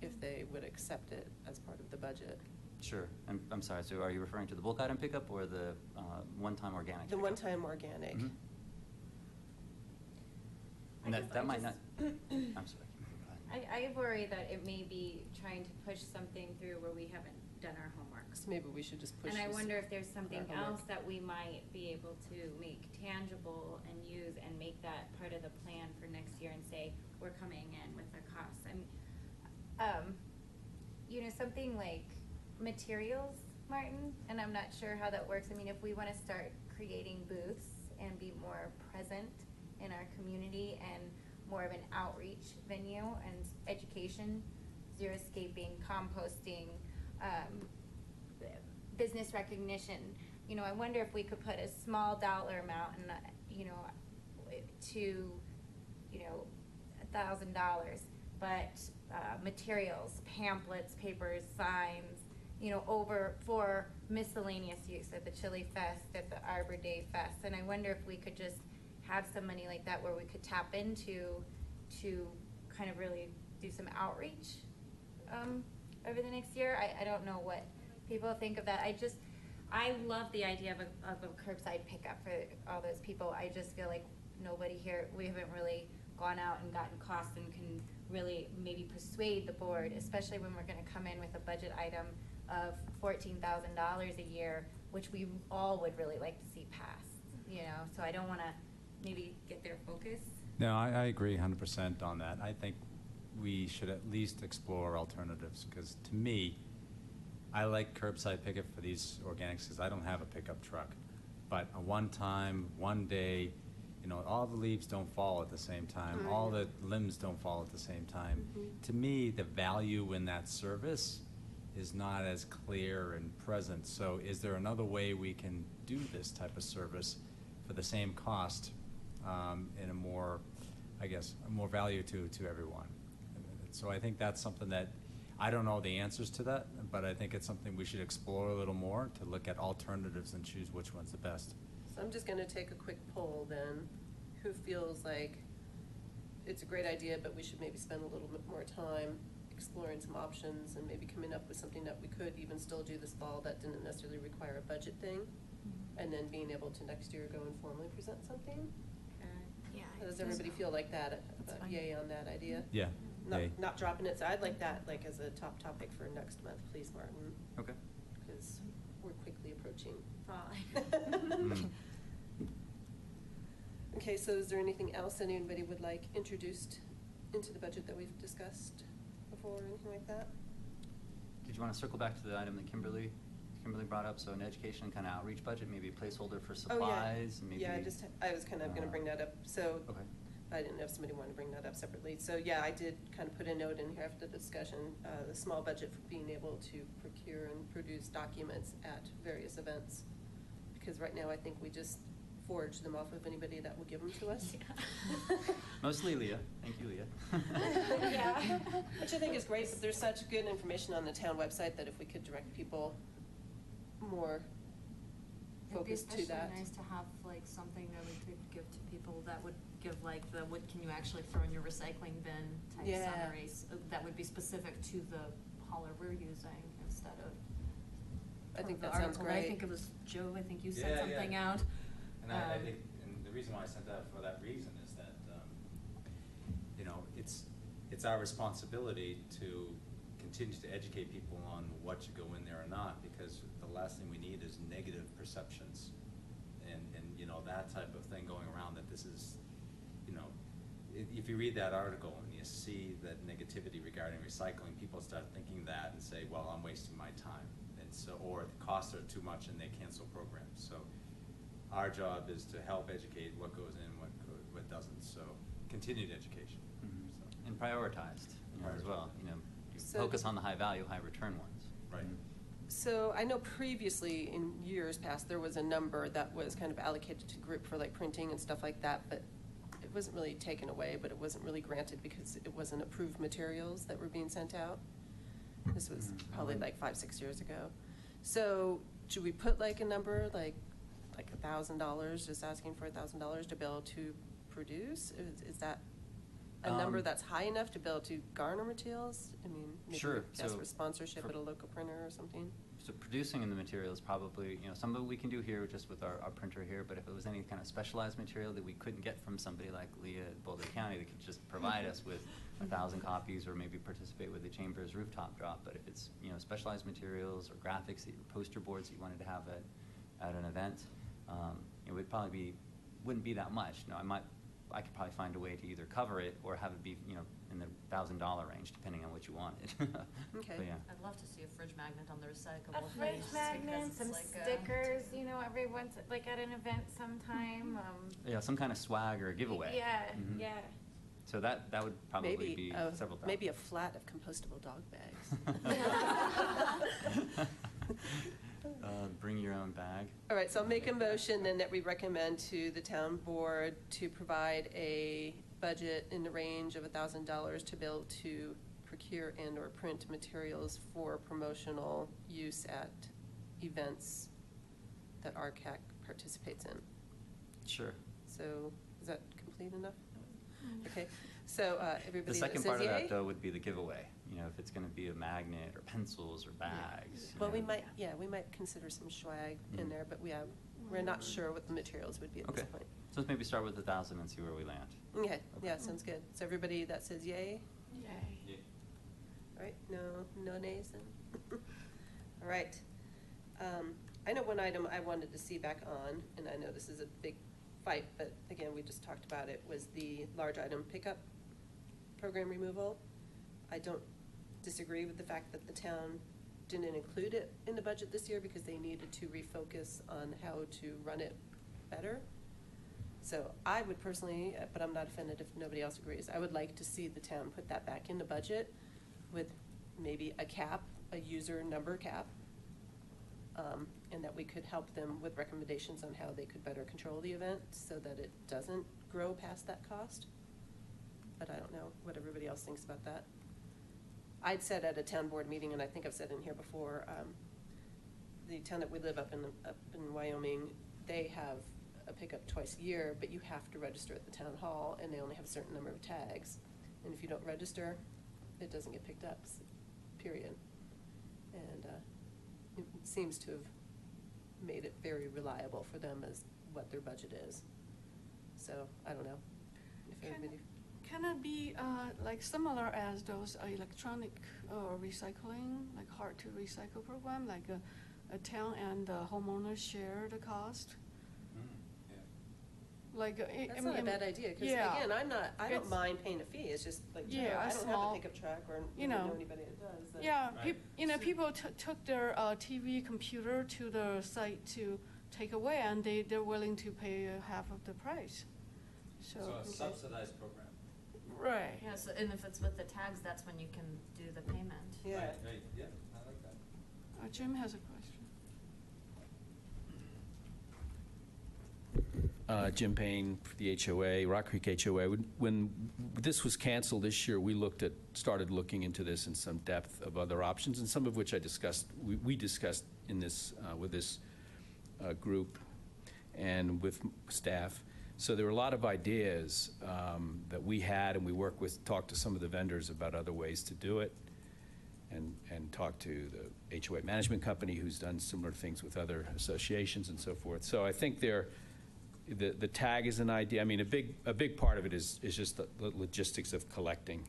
if they would accept it as part of the budget. Sure, I'm sorry, so are you referring to the bulk item pickup or the one-time organic The pickup? one-time organic. Mhm. I And guess that I might not, just- I'm sorry. Go ahead. I worry that it may be trying to push something through where we haven't done our homework. So maybe we should just push And I this- wonder if there's something our homework. else that we might be able to make tangible and use and make that part of the plan for next year and say, we're coming in with our costs. Something like materials, Martin, and I'm not sure how that works. I mean, if we wanna start creating booths and be more present in our community and more of an outreach venue and education, xeriscaping, composting, business recognition. You know, I wonder if we could put a small dollar amount and, you know, to, you know, $1,000, but materials, pamphlets, papers, signs, you know, over for miscellaneous use at the Chili Fest, at the Arbor Day Fest. And I wonder if we could just have some money like that where we could tap into to kind of really do some outreach over the next year. I don't know what people think of that. I love the idea of a curbside pickup for all those people. I just feel like nobody here, we haven't really gone out and gotten costs and can really maybe persuade the board, especially when we're gonna come in with a budget item of $14,000 a year, which we all would really like to see passed, you know? So I don't wanna maybe get their focus. No, I agree 100% on that. I think we should at least explore alternatives, because to me, I like curbside pickup for these organics because I don't have a pickup truck. But a one-time, one day, you know, all the leaves don't fall at the same time, all the limbs don't fall at the same time. To me, the value in that service is not as clear and present. So is there another way we can do this type of service for the same cost and a more, I guess, a more value to everyone? So I think that's something that, I don't know the answers to that, but I think it's something we should explore a little more to look at alternatives and choose which one's the best. So I'm just gonna take a quick poll then. Who feels like it's a great idea, but we should maybe spend a little bit more time exploring some options and maybe coming up with something that we could even still do this fall that didn't necessarily require a budget thing? And then being able to next year go and formally present something? Yeah. How does everybody feel like that, yay on that idea? Yeah. Yay. Not dropping it, so I'd like that like as a top topic for next month, please, Martin. Okay. Because we're quickly approaching. Fine. Okay, so is there anything else anybody would like introduced into the budget that we've discussed before, or anything like that? Did you want to circle back to the item that Kimberly brought up? So an education kind of outreach budget, maybe a placeholder for supplies, and maybe. Yeah, I was kind of gonna bring that up, so. Okay. I didn't know if somebody wanted to bring that up separately. So yeah, I did kind of put a note in here after the discussion, the small budget for being able to procure and produce documents at various events. Because right now I think we just forge them off of anybody that will give them to us. Yeah. Mostly Leah. Thank you, Leah. Yeah. Which I think is great, but there's such good information on the town website that if we could direct people more focused to that. It'd be especially nice to have like something that we could give to people that would give like the what can you actually throw in your recycling bin type summaries that would be specific to the hauler we're using instead of. I think the that sounds article. great. I think it was Joe. I think you sent something out. And I think, and the reason why I sent that for that reason is that you know, it's our responsibility to continue to educate people on what should go in there or not, because the last thing we need is negative perceptions and you know, that type of thing going around, that this is, you know, if you read that article and you see that negativity regarding recycling, people start thinking that and say, well, I'm wasting my time. And so, or the costs are too much and they cancel programs. So our job is to help educate what goes in, what doesn't. So continued education. Mm-hmm. So, and prioritized, you know, as well. You know, So focus on the high value, high return ones. Right. So I know previously in years past, there was a number that was kind of allocated to group for like printing and stuff like that, but it wasn't really taken away, but it wasn't really granted because it wasn't approved materials that were being sent out. This was probably like 5-6 years ago. So should we put like a number, like $1,000, just asking for $1,000 to be able to produce? Is that a number that's high enough to be able to garner materials? I mean, maybe Sure. ask So for sponsorship for- at a local printer or something? So producing in the materials probably, you know, some of it we can do here just with our printer here, but if it was any kind of specialized material that we couldn't get from somebody like Leah at Boulder County that could just provide us with 1,000 copies or maybe participate with the Chamber's rooftop drop. But if it's, you know, specialized materials or graphics, poster boards that you wanted to have at an event, it would probably wouldn't be that much. You know, I could probably find a way to either cover it or have it be, you know, in the $1,000 range, depending on what you wanted. Okay. But yeah. I'd love to see a fridge magnet on the recyclable A fridge things, magnet, because it's some like stickers, you know, everyone's like at an event sometime. Yeah, some kind of swag or giveaway. Yeah, Mhm. yeah. So that would probably Maybe, be several thousand. maybe a flat of compostable dog bags. Bring your own bag. All right, so I'll make a motion then that we recommend to the town board to provide a budget in the range of $1,000 to be able to procure and/or print materials for promotional use at events that RCAC participates in. Sure. So, is that complete enough? Okay, so everybody The that second says part of yay? that, though, would be the giveaway. You know, if it's gonna be a magnet or pencils or bags. you Well, we know. might, we might consider some swag in Mhm. there, but we're not sure what the materials would be at this Okay, point. so let's maybe start with 1,000 and see where we land. Okay, yeah, sounds good. So everybody that says yay? Yay. All right, no nays then? All right. I know one item I wanted to see back on, and I know this is a big fight, but again, we just talked about it, was the large item pickup program removal. I don't disagree with the fact that the town didn't include it in the budget this year because they needed to refocus on how to run it better. So I would personally, but I'm not offended if nobody else agrees, I would like to see the town put that back in the budget with maybe a cap, a user number cap, and that we could help them with recommendations on how they could better control the event so that it doesn't grow past that cost. But I don't know what everybody else thinks about that. I'd said at a town board meeting, and I think I've said in here before, the town that we live up in Wyoming, they have a pickup twice a year, but you have to register at the town hall, and they only have a certain number of tags. And if you don't register, it doesn't get picked up, period. And it seems to have made it very reliable for them as what their budget is. So, I don't know if everybody. Can it be like similar as those electronic recycling, like hard to recycle program, like a town and the homeowners share the cost? Like That's not a bad idea, because again, I don't mind paying a fee, it's just like, I don't have a pickup truck or know anybody that does. that- Yeah, Right. people took their TV computer to the site to take away, and they're willing to pay half of the price. So a subsidized program. right. Yeah, so, and if it's with the tags, that's when you can do the payment. Yeah. Right, yeah, I like that. Jim has a question. Jim Payne for the HOA, Rock Creek HOA. When this was canceled this year, we started looking into this in some depth of other options, and some of which we discussed in this, with this group and with staff. So there were a lot of ideas that we had, and we talked to some of the vendors about other ways to do it, and talked to the HOA management company who's done similar things with other associations and so forth. So I think the tag is an idea. I mean, a big part of it is just the logistics of collecting.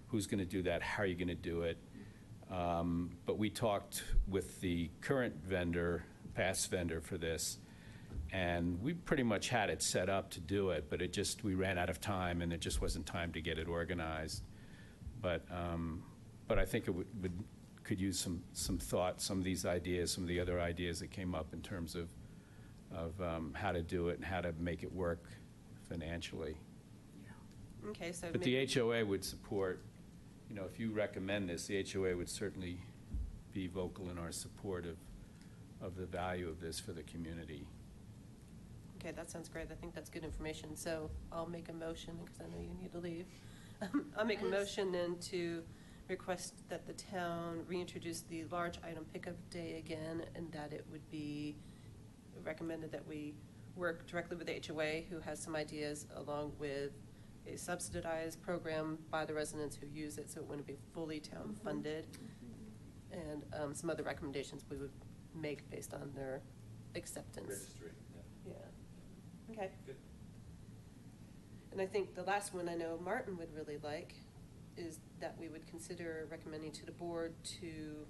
Who's going to do that? How are you going to do it? But we talked with the current vendor, past vendor for this, and we pretty much had it set up to do it, but we ran out of time, and it just wasn't time to get it organized. But I think it could use some thought, some of these ideas, some of the other ideas that came up in terms of how to do it and how to make it work financially. Okay, so. But the HOA would support, if you recommend this, the HOA would certainly be vocal in our support of the value of this for the community. Okay, that sounds great. I think that's good information. So I'll make a motion, because I know you need to leave. I'll make a motion then to request that the town reintroduce the large item pickup day again, and that it would be recommended that we work directly with the HOA, who has some ideas, along with a subsidized program by the residents who use it, so it wouldn't be fully town funded, and some other recommendations we would make based on their acceptance. Registry, Yeah. Okay. Good. And I think the last one I know Martin would really like is that we would consider recommending to the board to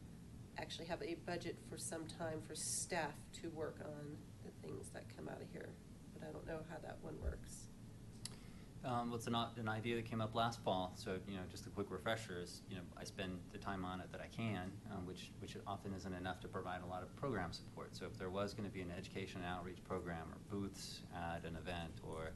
actually have a budget for some time for staff to work on the things that come out of here. But I don't know how that one works. Well, it's an idea that came up last fall, so, just a quick refresher is, I spend the time on it that I can, which often isn't enough to provide a lot of program support. So if there was going to be an education and outreach program or booths at an event, or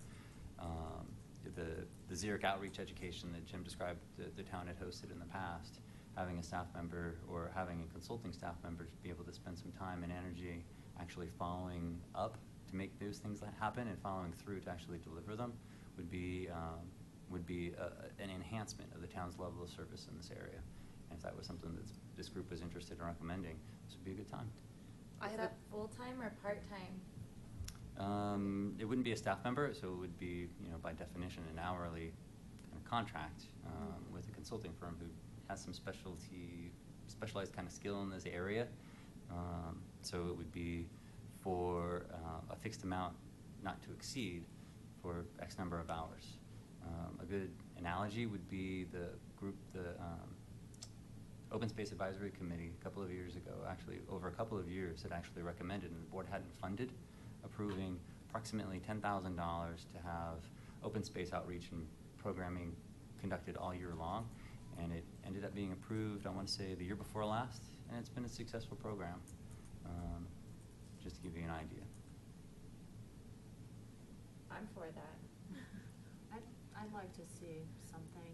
the Xeric outreach education that Jim described the town had hosted in the past, having a staff member or having a consulting staff member to be able to spend some time and energy actually following up to make those things happen and following through to actually deliver them would be an enhancement of the town's level of service in this area. And if that was something that this group was interested in recommending, this would be a good time. Is that full-time or part-time? It wouldn't be a staff member, so it would be, by definition, an hourly kind of contract with a consulting firm who has some specialized kind of skill in this area. So it would be for a fixed amount, not to exceed, for X number of hours. A good analogy would be the group, the Open Space Advisory Committee a couple of years ago, actually over a couple of years, had actually recommended, and the board hadn't funded, approving approximately $10,000 to have open space outreach and programming conducted all year long. And it ended up being approved, I want to say, the year before last, and it's been a successful program, just to give you an idea. I'm for that. I'd like to see something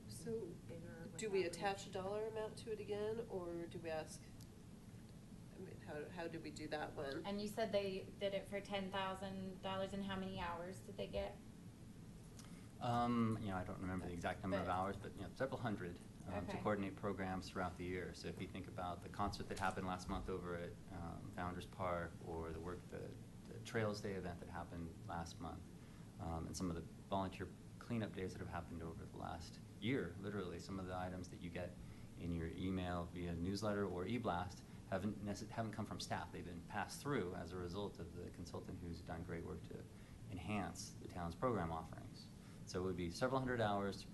So, bigger. with do we outreach. attach a dollar amount to it again, or do we ask, I mean, how did we do that one? And you said they did it for $10,000, and how many hours did they get? I don't remember the exact number of But- hours, but several hundred to Okay. coordinate programs throughout the year. So if you think about the concert that happened last month over at Founders Park, or the Trails Day event that happened last month, and some of the volunteer cleanup days that have happened over the last year, literally, some of the items that you get in your email via newsletter or e-blast haven't come from staff. They've been passed through as a result of the consultant who's done great work to enhance the town's program offerings. So it would be several hundred hours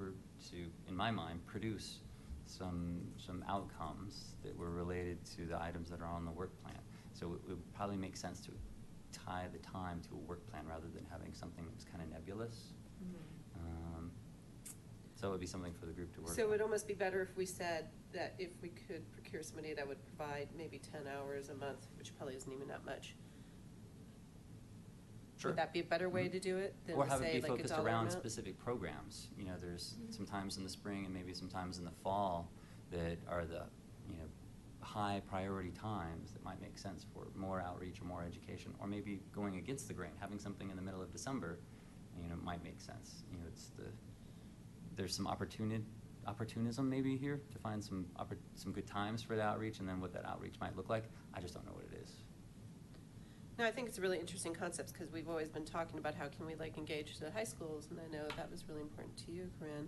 to, in my mind, produce some outcomes that were related to the items that are on the work plan. So it would probably make sense to tie the time to a work plan rather than having something that's kind of nebulous. So it would be something for the group to work on. So it would almost be better if we said that if we could procure somebody that would provide maybe 10 hours a month, which probably isn't even that much. Sure. Would that be a better way to do it than Or to have it say be like a focused dollar around amount? specific programs. There's some times in the spring and maybe some times in the fall that are the, high priority times that might make sense for more outreach or more education, or maybe going against the grain, having something in the middle of December, might make sense. There's some opportunism maybe here to find some good times for the outreach, and then what that outreach might look like. I just don't know what it is. No, I think it's a really interesting concept, because we've always been talking about how can we engage the high schools, and I know that was really important to you, Corinne.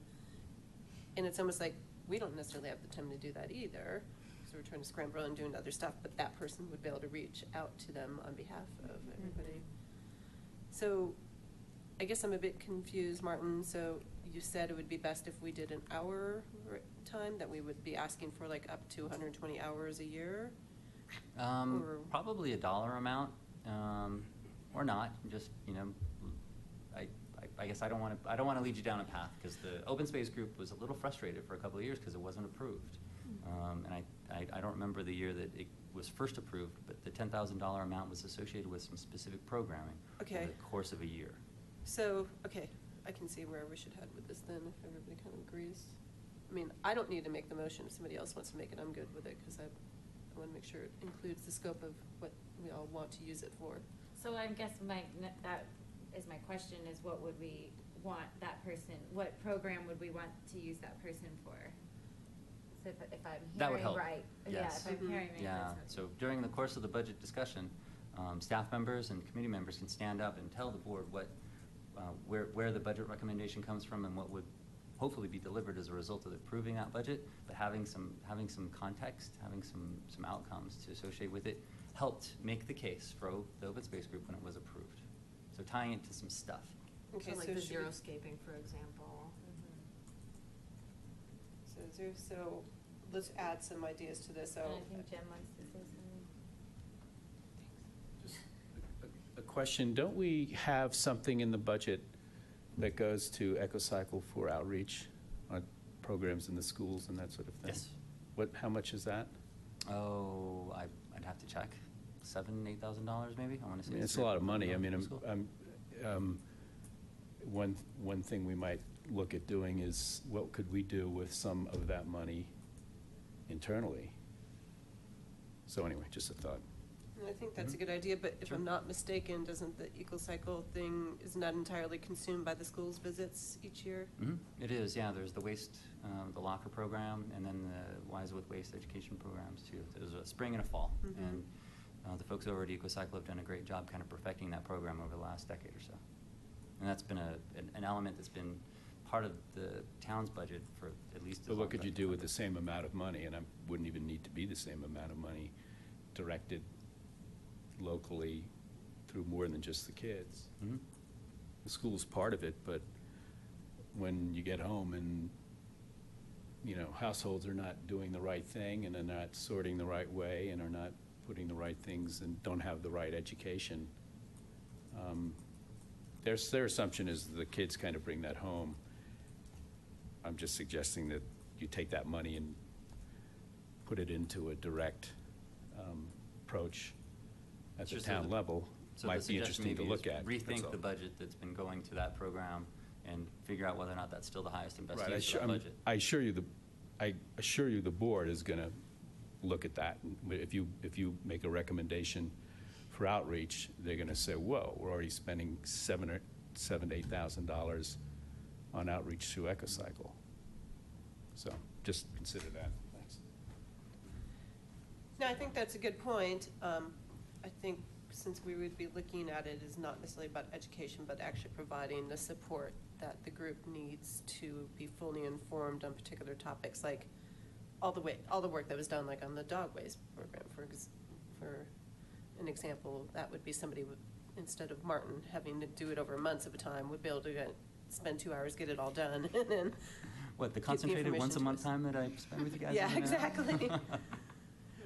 And it's almost like we don't necessarily have the time to do that either, because we're trying to scramble and doing other stuff, but that person would be able to reach out to them on behalf of everybody. So I guess I'm a bit confused, Martin. So you said it would be best if we did an hour time, that we would be asking for up to 120 hours a year? Or- Probably a dollar amount, or not. Just I guess I don't want to lead you down a path, because the open space group was a little frustrated for a couple of years because it wasn't approved. And I don't remember the year that it was first approved, but the $10,000 amount was associated with some specific programming Okay. over the course of a year. So, okay, I can see where we should head with this then, if everybody kind of agrees. I mean, I don't need to make the motion. If somebody else wants to make it, I'm good with it, because I want to make sure it includes the scope of what we all want to use it for. So I guess that is my question, is what would we want that person, what program would we want to use that person for? So if I'm That would hearing help. right. Yes. Yeah, if I'm hearing right. Yeah, that's so during the course of the budget discussion, staff members and committee members can stand up and tell the board where the budget recommendation comes from and what would hopefully be delivered as a result of approving that budget, but having some context, having some outcomes to associate with it, helped make the case for the open space group when it was approved. So tying it to some stuff. Okay, So like so the should we- xeriscaping, for example. So let's add some ideas to this. And I think Jen wants to say something. Just a question, don't we have something in the budget that goes to EcoCycle for outreach on programs in the schools and that sort of thing? Yes. How much is that? Oh, I'd have to check. $7,000, $8,000 maybe? I want to say. It's a lot of money. I mean, School. one thing we might look at doing is, what could we do with some of that money internally? So anyway, just a thought. And I think that's a Mhm. good idea, but if Sure. I'm not mistaken, doesn't the EcoCycle thing is not entirely consumed by the school's visits each year? It is, yeah. There's the waste, the locker program, and then the Wise with Waste education programs too. There's a spring and a fall, Mhm. and the folks over at EcoCycle have done a great job kind of perfecting that program over the last decade or so. And that's been an element that's been part of the town's budget for at least as But long what as could I you can do with remember. the same amount of money? And I wouldn't even need to be the same amount of money directed locally through more than just the kids. Mhm. The school's part of it, but when you get home and, you know, households are not doing the right thing and are not sorting the right way and are not putting the right things and don't have the right education, their assumption is the kids kind of bring that home. I'm just suggesting that you take that money and put it into a direct approach at the Just town level. So the Might be suggestion interesting to maybe look is at. that's rethink all. the budget that's been going to that program and figure out whether or not that's still the highest and best Right, use of that budget. I assure you, the board is gonna look at that. And if you make a recommendation for outreach, they're gonna say, whoa, we're already spending $7,000 to $8,000 on outreach through EcoCycle. So just consider that. Thanks. No, I think that's a good point. I think since we would be looking at it as not necessarily about education, but actually providing the support that the group needs to be fully informed on particular topics, like all the work that was done, like on the dog waste program, for an example, that would be somebody would, instead of Martin having to do it over months of a time, would be able to spend 2 hours, get it all done, and then What, the keep concentrated information once a to month us. time that I spend with you guys? Yeah, in and out? exactly.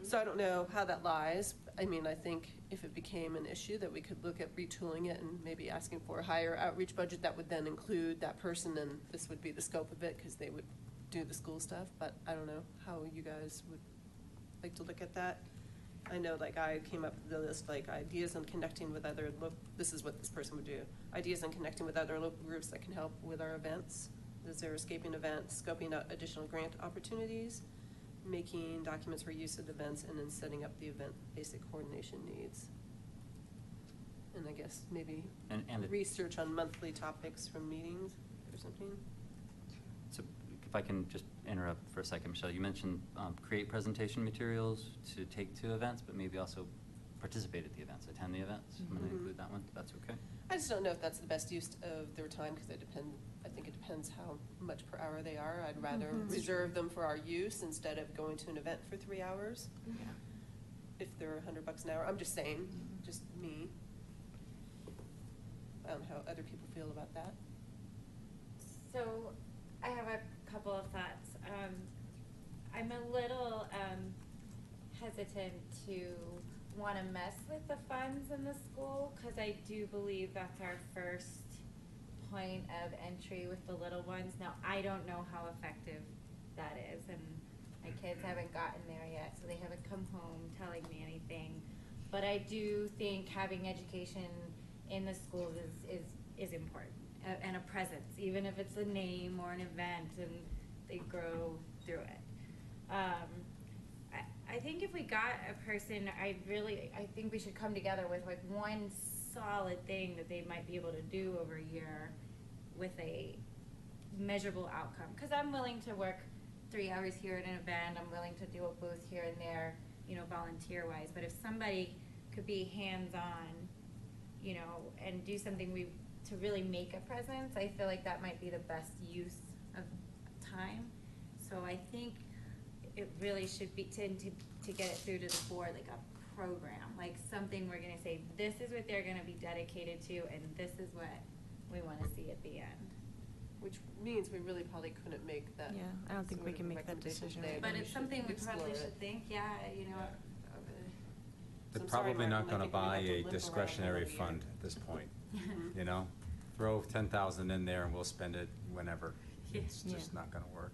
So I don't know how that lies. I mean, I think if it became an issue, that we could look at retooling it and maybe asking for a higher outreach budget that would then include that person, and this would be the scope of it, because they would do the school stuff. But I don't know how you guys would like to look at that. I know, like, I came up with the list, like, ideas on connecting with other, this is what this person would do. Ideas on connecting with other local groups that can help with our events. Is there escaping events, scoping out additional grant opportunities, making documents for use at events, and then setting up the event basic coordination needs. And I guess maybe And it- research on monthly topics from meetings or something. So if I can just interrupt for a second, Michelle, you mentioned create presentation materials to take to events, but maybe also participate at the events, attend the events. I'm gonna Mhm. include that one, that's okay. I just don't know if that's the best use of their time, because I think it depends how much per hour they are. I'd rather Mhm. reserve them for our use instead of going to an event for 3 hours. Yeah. If they're $100 an hour, I'm just saying, just me. I don't know how other people feel about that. So, I have a couple of thoughts. I'm a little hesitant to want to mess with the funds in the school, because I do believe that's our first point of entry with the little ones. Now, I don't know how effective that is, and my kids haven't gotten there yet, so they haven't come home telling me anything. But I do think having education in the schools is important, and a presence, even if it's a name or an event, and they grow through it. I think if we got a person, I think we should come together with like one solid thing that they might be able to do over a year with a measurable outcome. Because I'm willing to work 3 hours here at an event, I'm willing to do a booth here and there, volunteer-wise. But if somebody could be hands-on, and do something to really make a presence, I feel like that might be the best use of time. So I think it really should be to get it through to the board, like a program, like something we're gonna say, this is what they're gonna be dedicated to, and this is what we wanna see at the end. Which means we really probably couldn't make that. Yeah, I don't think we sort can of make that recommendation decision today, right But we it's should something we explore probably it. should think, over They're I'm sorry, probably not Martin, I gonna think we buy have to a limp around discretionary another year. fund at this point, Mhm. you know? Throw 10,000 in there and we'll spend it whenever. Yeah. It's just not gonna work.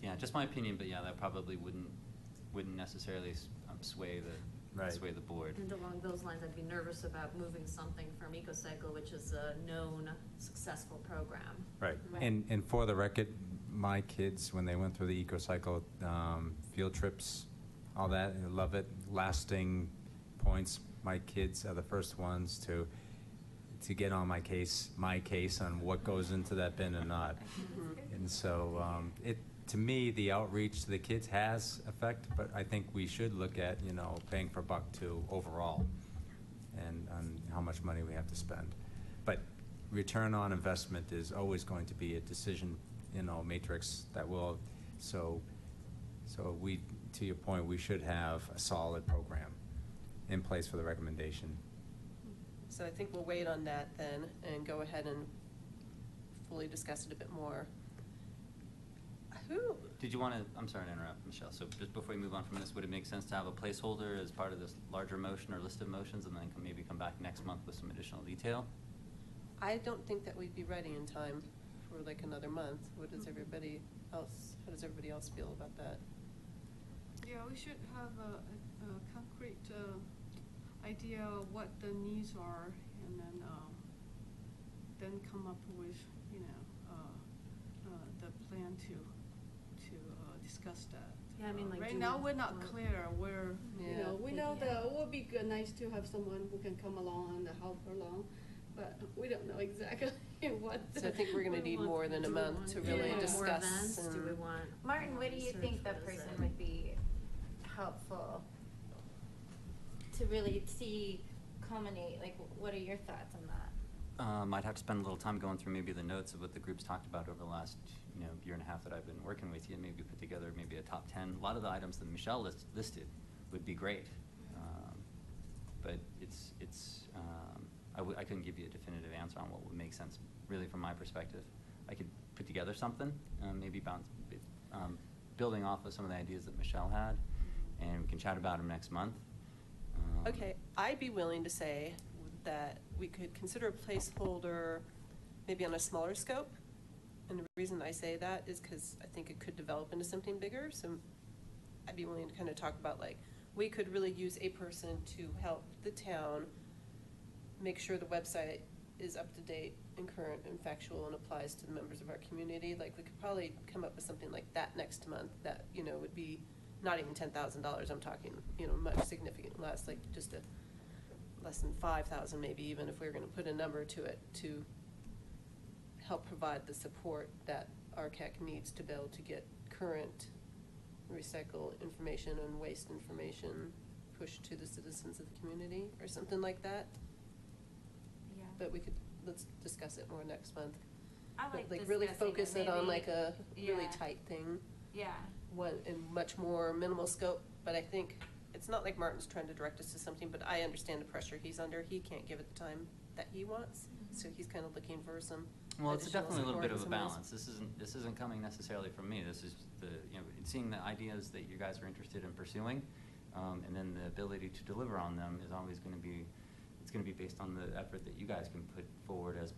Yeah, just my opinion, but yeah, that probably wouldn't necessarily sway the board. And along those lines, I'd be nervous about moving something from EcoCycle, which is a known successful program. Right, Right. and for the record, my kids, when they went through the EcoCycle field trips, all that, I love it, lasting points. My kids are the first ones to get on my case on what goes into that bin and not. And so to me, the outreach to the kids has effect, but I think we should look at, bang for buck too overall, and on how much money we have to spend. But return on investment is always going to be a decision, matrix that will, so we, to your point, we should have a solid program in place for the recommendation. So I think we'll wait on that then and go ahead and fully discuss it a bit more. Who? Did you want to, I'm sorry to interrupt, Michelle, so just before we move on from this, would it make sense to have a placeholder as part of this larger motion or list of motions, and then maybe come back next month with some additional detail? I don't think that we'd be ready in time for like another month. How does everybody else feel about that? Yeah, we should have a concrete idea of what the needs are, and then come up with, the plan to discuss that. Yeah, I mean, like, right do now we we're not want- clear where, Yeah. we know that it would be nice to have someone who can come along and help along, but we don't know exactly what. So I think we're gonna need more than a month to really More discuss. events? Do we and- want? Martin, what do you research? think the What is person it? would be helpful to really see culminate? Like, what are your thoughts on that? I'd have to spend a little time going through maybe the notes of what the group's talked about over the last, year and a half that I've been working with you, and maybe put together maybe a top 10. A lot of the items that Michelle listed would be great. But I couldn't give you a definitive answer on what would make sense, really, from my perspective. I could put together something, maybe building off of some of the ideas that Michelle had, and we can chat about them next month. Okay, I'd be willing to say that we could consider a placeholder maybe on a smaller scope. And the reason I say that is because I think it could develop into something bigger. So I'd be willing to kind of talk about, like, we could really use a person to help the town make sure the website is up to date and current and factual and applies to the members of our community. Like, we could probably come up with something like that next month that, would be not even $10,000. I'm talking, much significant less, like just less than 5,000 maybe, even if we were going to put a number to it to help provide the support that RCAC needs to be able to get current recycle information and waste information pushed to the citizens of the community, or something like that. Yeah. But let's discuss it more next month. I But, like really discussing focus it on maybe- like a really yeah. tight thing. Yeah. One in much more minimal scope, but I think it's not like Martin's trying to direct us to something, but I understand the pressure he's under. He can't give it the time that he wants, so he's kind of looking for some Well, it's additional definitely a little support bit of a in some ways. balance. This isn't coming necessarily from me. This is seeing the ideas that you guys are interested in pursuing, and then the ability to deliver on them is always going to be, it's going to be based on the effort that you guys can put forward as,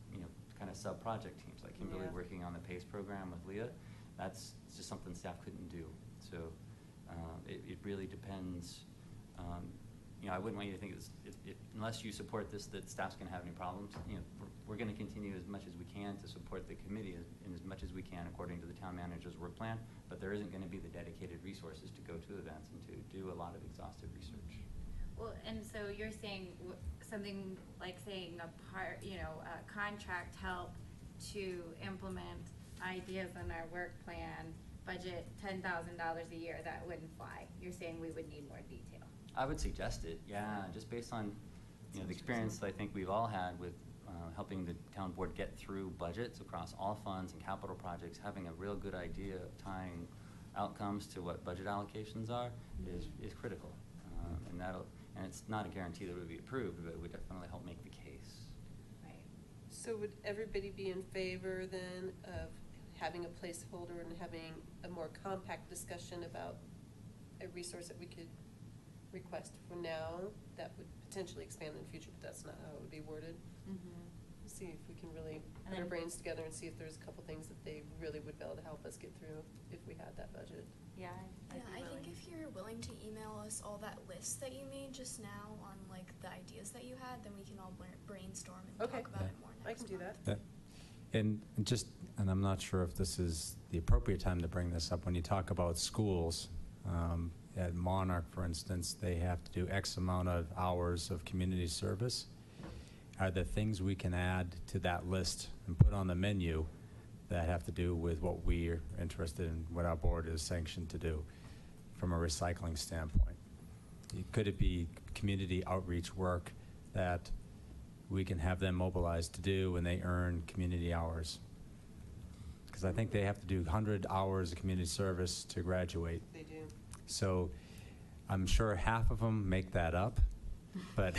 kind of sub-project teams, like Kimberly Yeah. working on the PACE program with Leah. That's just something staff couldn't do. So it really depends. I wouldn't want you to think unless you support this, that staff's going to have any problems. We're going to continue as much as we can to support the committee as much as we can according to the town manager's work plan, but there isn't going to be the dedicated resources to go to events and to do a lot of exhaustive research. Well, and so you're saying something like saying a contract help to implement ideas in our work plan, budget $10,000 a year, that wouldn't fly. You're saying we would need more detail. I would suggest it, yeah, just based on, the experience I think we've all had with helping the town board get through budgets across all funds and capital projects. Having a real good idea of tying outcomes to what budget allocations are is critical. And it's not a guarantee that it would be approved, but it would definitely help make the case. Right. So would everybody be in favor then of having a placeholder and having a more compact discussion about a resource that we could request for now that would potentially expand in the future, but that's not how it would be worded? See if we can really And put our then- brains together and see if there's a couple things that they really would be able to help us get through if we had that budget. Yeah, I'd Yeah, be I willing. think if you're willing to email us all that list that you made just now on like the ideas that you had, then we can all brainstorm and Okay. talk about Yeah. it more next I can do month. that. And I'm not sure if this is the appropriate time to bring this up, when you talk about schools, at Monarch, for instance, they have to do X amount of hours of community service. Are there things we can add to that list and put on the menu that have to do with what we're interested in, what our board is sanctioned to do from a recycling standpoint? Could it be community outreach work that we can have them mobilized to do and they earn community hours? Because I think they have to do 100 hours of community service to graduate. They do. So I'm sure half of them make that up, but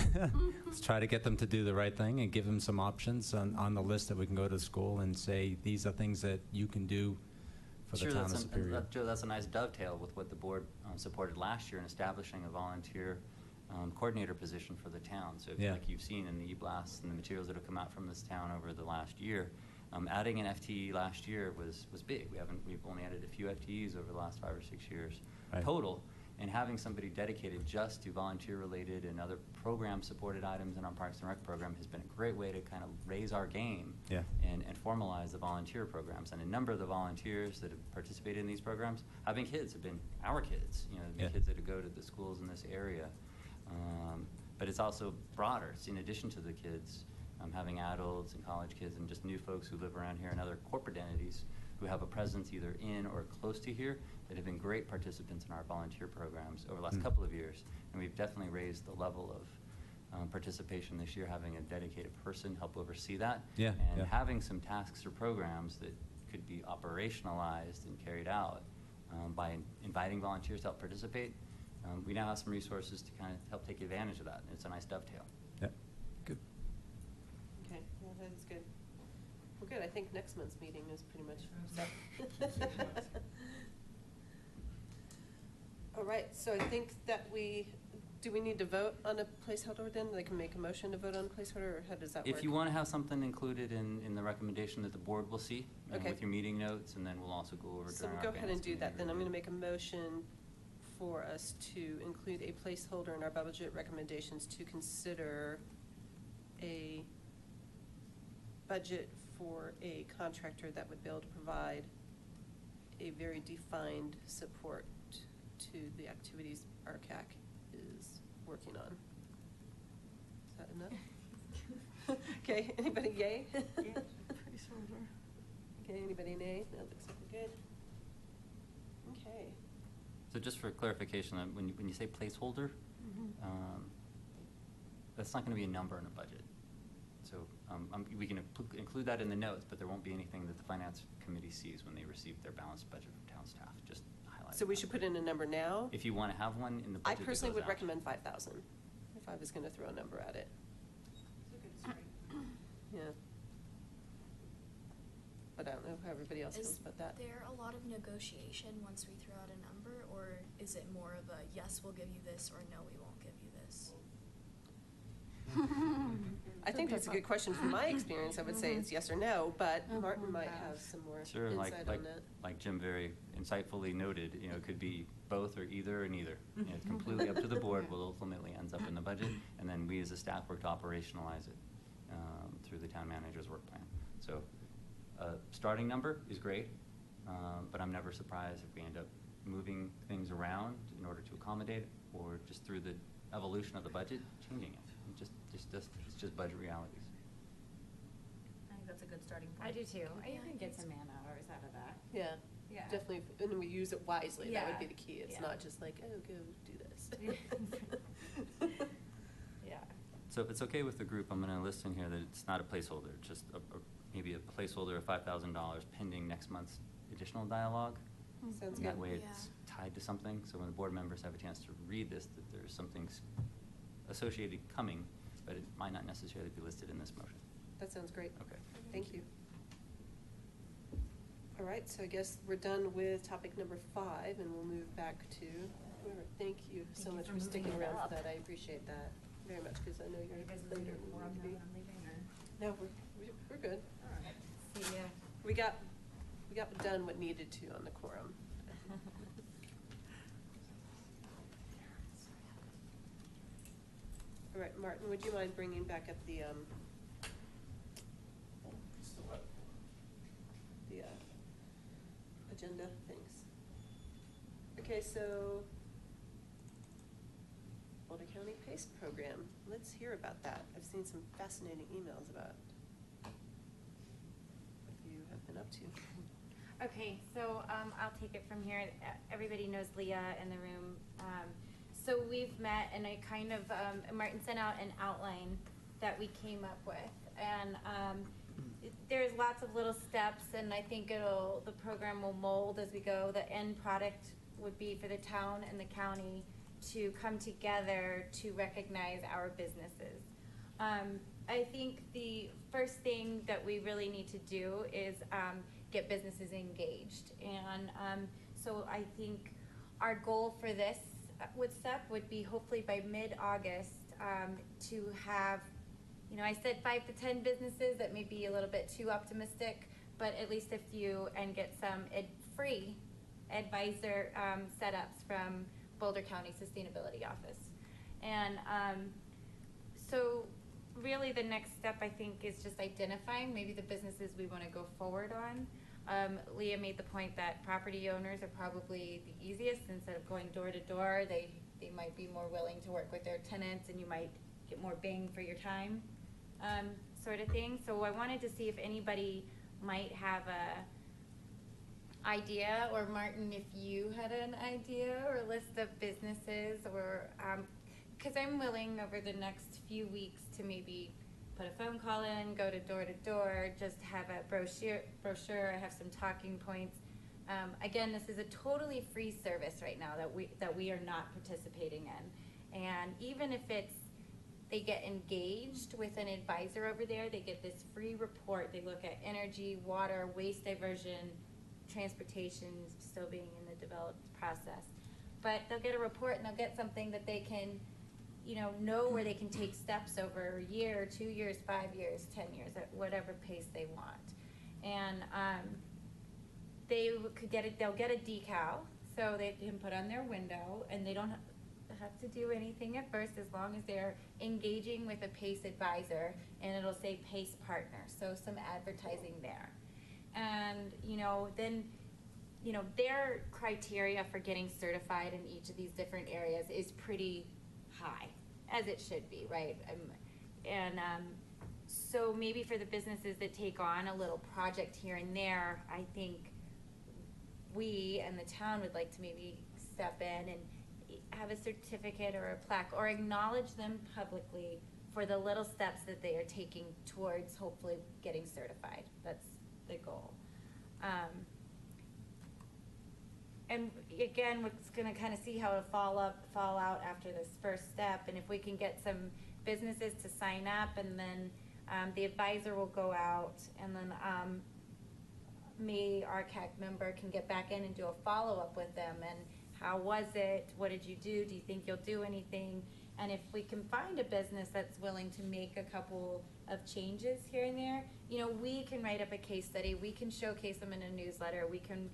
let's try to get them to do the right thing and give them some options on the list that we can go to school and say, these are things that you can do for the town of Superior. Joe, that's a nice dovetail with what the board supported last year in establishing a volunteer coordinator position for the town. So Yeah. like you've seen in the e-blasts and the materials that have come out from this town over the last year, adding an FTE last year was big. We've only added a few FTEs over the last 5 or 6 years Right. total, and having somebody dedicated just to volunteer-related and other program-supported items in our Parks and Rec program has been a great way to kind of raise our game Yeah. and formalize the volunteer programs. And a number of the volunteers that have participated in these programs have been kids, have been our kids, the Yeah. kids that go to the schools in this area. But it's also broader. It's in addition to the kids, having adults and college kids and just new folks who live around here and other corporate entities who have a presence either in or close to here that have been great participants in our volunteer programs over the last couple of years. And we've definitely raised the level of participation this year, having a dedicated person help oversee that. Yeah, And yeah. having some tasks or programs that could be operationalized and carried out by inviting volunteers to help participate. We now have some resources to kind of help take advantage of that. And it's a nice dovetail. Yeah. Good. Okay, yeah, that is good. Well, good, I think next month's meeting is pretty much set. All right, so I think that do we need to vote on a placeholder then? They can make a motion to vote on a placeholder, or how does that work? If you want to have something included in the recommendation that the board will see Okay. with your meeting notes, and then we'll also go over So during we'll our go ahead and advanced do that, community then I'm gonna review. make a motion for us to include a placeholder in our budget recommendations to consider a budget for a contractor that would be able to provide a very defined support to the activities RCAC is working on. Is that enough? Okay, anybody yay? Yeah, pretty shoulder. Okay, anybody nay? That looks like we're good. Okay. So just for clarification, when you say placeholder, that's not going to be a number in a budget. So we can include that in the notes, but there won't be anything that the finance committee sees when they receive their balanced budget from town staff. Just highlight. So we should put in a number now? If you want to have one in the I budget. that personally goes would out. recommend 5,000, if I was gonna throw a number at it. Yeah. But I don't know how everybody else feels Is about that. there a lot of negotiation once we throw out a number, or is it more of a yes, we'll give you this, or no, we won't give you this? I think that's a good question. From my experience, I would say it's yes or no, but Martin might have some more Sure, insight on that. like Jim very insightfully noted, it could be both or either or neither. It's completely up to the board what ultimately ends up in the budget, and then we as a staff work to operationalize it through the town manager's work plan. So starting number is great, but I'm never surprised if we end up moving things around in order to accommodate it, or just through the evolution of the budget, changing it. It's just budget realities. I think that's a good starting I point. do too. You can get some man hours out of that. Yeah, Yeah. definitely, and then we use it wisely, that would be Yeah, the key. It's yeah. not just like, oh, go do this. Yeah. So if it's okay with the group, I'm going to list in here that it's not a placeholder, just maybe a placeholder of $5,000 pending next month's additional dialogue. Sounds And that good. way it's tied to something, so when the board members have a chance to read this, that there's something associated coming, but it might not necessarily be listed in this motion. That sounds great. Okay. Thank you. All right, so I guess we're done with topic number 5, and we'll move back to whoever. Thank you so you much for for sticking moving it around for up. that. I appreciate that very much, because I know Are you're you guys later leaving than you before I'm need to done be. when I'm leaving, or? No, we're good. All right. See ya. We got done what needed to on the quorum. All right, Martin, would you mind bringing back up the agenda? Thanks. Okay, so County PACE program. Let's hear about that. I've seen some fascinating emails about what you have been up to. Okay, so I'll take it from here. Everybody knows Leah in the room. So we've met, and I kind of, Martin sent out an outline that we came up with. And there's lots of little steps, and I think the program will mold as we go. The end product would be for the town and the county to come together to recognize our businesses. I think the first thing that we really need to do is get businesses engaged. And so I think our goal for this would be hopefully by mid-August to have, I said 5 to 10 businesses. That may be a little bit too optimistic, but at least a few, and get some free advisor setups from Boulder County Sustainability Office. And so really the next step, I think, is just identifying maybe the businesses we want to go forward on. Leah made the point that property owners are probably the easiest. Instead of going door to door, they might be more willing to work with their tenants, and you might get more bang for your time, sort of thing. So I wanted to see if anybody might have a idea, or Martin, if you had an idea or a list of businesses, or because I'm willing over the next few weeks to maybe put a phone call in, go to door, just have a brochure. I have some talking points. Again, this is a totally free service right now that we are not participating in. And even if they get engaged with an advisor over there, they get this free report. They look at energy, water, waste diversion, transportation still being in the developed process. But they'll get a report, and they'll get something that they can know where they can take steps over a year, 2 years, 5 years, 10 years, at whatever pace they want. And they'll get a decal, so they can put on their window, and they don't have to do anything at first, as long as they're engaging with a PACE advisor, and it'll say PACE partner, so some advertising there. And then their criteria for getting certified in each of these different areas is pretty high, as it should be, right? So maybe for the businesses that take on a little project here and there, I think we and the town would like to maybe step in and have a certificate or a plaque, or acknowledge them publicly for the little steps that they are taking towards hopefully getting certified. That's the goal. And again, we're going to kind of see how it'll fall out after this first step. And if we can get some businesses to sign up, and then the advisor will go out, and then our CAC member can get back in and do a follow-up with them. And how was it? What did you do? Do you think you'll do anything? And if we can find a business that's willing to make a couple of changes here and there, we can write up a case study. We can showcase them in a newsletter. We can,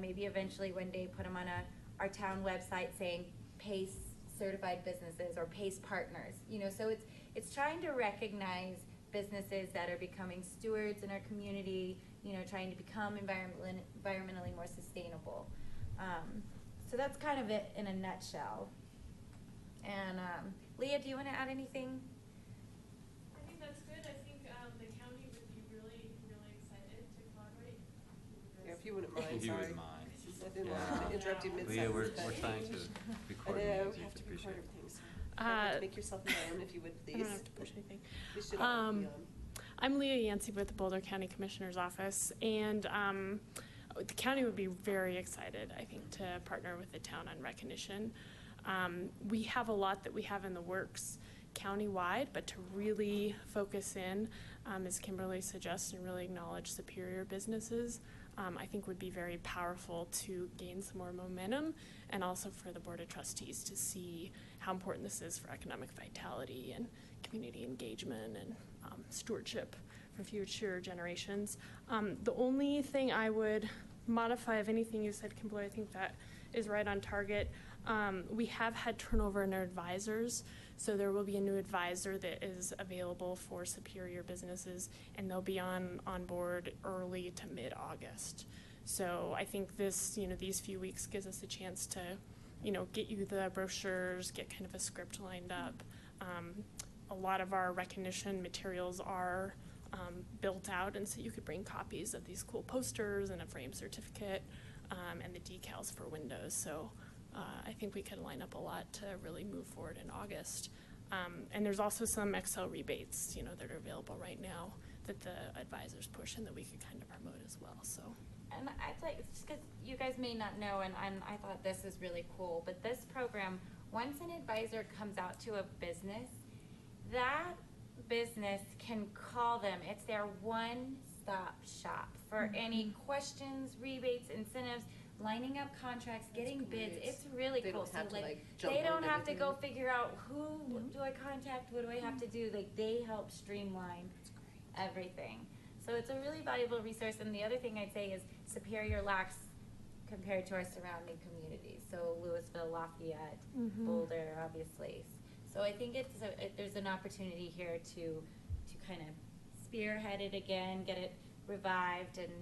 maybe eventually one day put them on our town website saying PACE certified businesses or PACE partners. So it's trying to recognize businesses that are becoming stewards in our community, trying to become environmentally more sustainable. So that's kind of it in a nutshell. And Leah, do you want to add anything? I think that's good. I think the county would be really, really excited to collaborate. Yeah, if you wouldn't mind, If you sorry. wouldn't mind. I didn't want to interrupt you mid-sentence. Leah, we're but- trying to I record know, meetings. we You have to appreciate record it. everything, so make yourself known if you would, I please. don't have to push anything. We should all be on. I'm Leah Yancey with the Boulder County Commissioner's Office, and the county would be very excited, I think, to partner with the town on recognition. We have a lot that we have in the works countywide, but to really focus in, as Kimberly suggests, and really acknowledge superior businesses, I think would be very powerful to gain some more momentum, and also for the Board of Trustees to see how important this is for economic vitality and community engagement and stewardship for future generations. The only thing I would modify of anything you said, Kimberly, I think that is right on target. We have had turnover in our advisors, so there will be a new advisor that is available for superior businesses, and they'll be on board early to mid-August. So I think this, these few weeks gives us a chance to get you the brochures, get kind of a script lined up. A lot of our recognition materials are built out, and so you could bring copies of these cool posters and a frame certificate and the decals for windows. So I think we could line up a lot to really move forward in August. And there's also some Excel rebates, that are available right now that the advisors push and that we could kind of promote as well. So. And I'd like, just because you guys may not know, and I thought this is really cool, but this program, once an advisor comes out to a business, that business can call them. It's their one-stop shop for any questions, rebates, incentives, lining up contracts, getting bids. It's really They cool. don't have So to, like, like, jump they don't on have to everything. go figure out who do I contact, what do I have to do. Like, they help streamline everything. So it's a really valuable resource. And the other thing I'd say is Superior lacks compared to our surrounding communities. So Louisville, Lafayette, Boulder, obviously. So I think there's an opportunity here to kind of spearhead it again, get it revived, and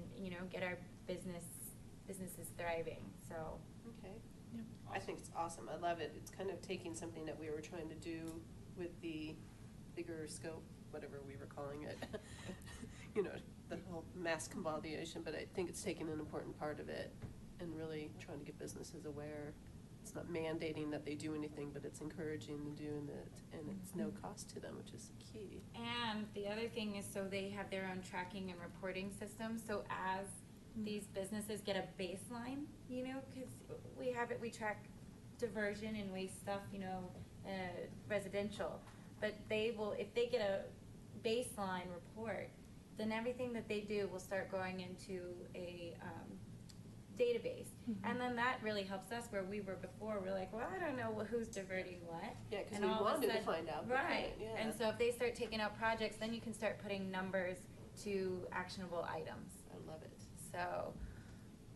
get our businesses thriving. So Okay. Yep. I think it's awesome. I love it. It's kind of taking something that we were trying to do with the bigger scope, whatever we were calling it, the whole mass consolidation, but I think it's taken an important part of it and really trying to get businesses aware. It's not mandating that they do anything, but it's encouraging them doing it, and it's no cost to them, which is key. And the other thing is, so they have their own tracking and reporting system. So as these businesses get a baseline, because we track diversion and waste stuff, residential. But they will, if they get a baseline report, then everything that they do will start going into a database. And then that really helps us where we were before. We're like, well, I don't know who's diverting what. Yeah, because And we all of a wanted to sudden- find out. Right. Yeah. And so if they start taking out projects, then you can start putting numbers to actionable items. I love it. So,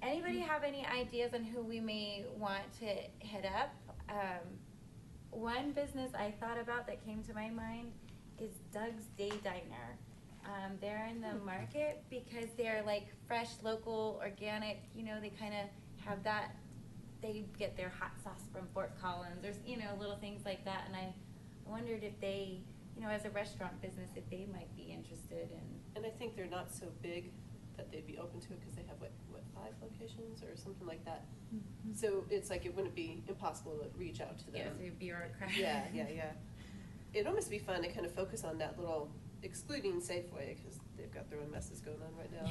anybody have any ideas on who we may want to hit up? One business I thought about that came to my mind is Doug's Day Diner. They're in the market because they're like fresh, local, organic. They kind of have that. They get their hot sauce from Fort Collins. There's little things like that, and I wondered if they, as a restaurant business, if they might be interested in. And I think they're not so big that they'd be open to it because they have, what, 5 locations or something like that. So it's like it wouldn't be impossible to reach out to them. Yeah, so you're bureaucrat. Yeah. It'd almost be fun to kind of focus on that little, excluding Safeway because they've got their own messes going on right now.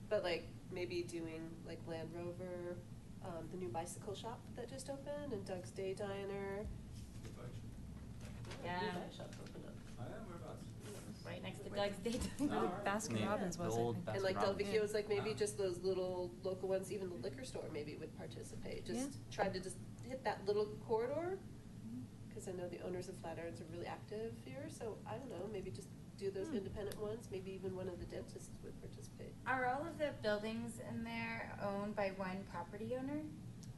But like maybe doing like Land Rover, the new bicycle shop that just opened, and Doug's Day Diner. Yeah. New bike shop opened up. Right next to Doug's Day Diner. Baskin Robbins was The old it? And like Baskin Robbins. Delvecchio's, like maybe just those little local ones, even the liquor store maybe would participate. Just try to just hit that little corridor. Because I know the owners of Flatirons are really active here, so I don't know, maybe just do those independent ones. Maybe even one of the dentists would participate. Are all of the buildings in there owned by one property owner?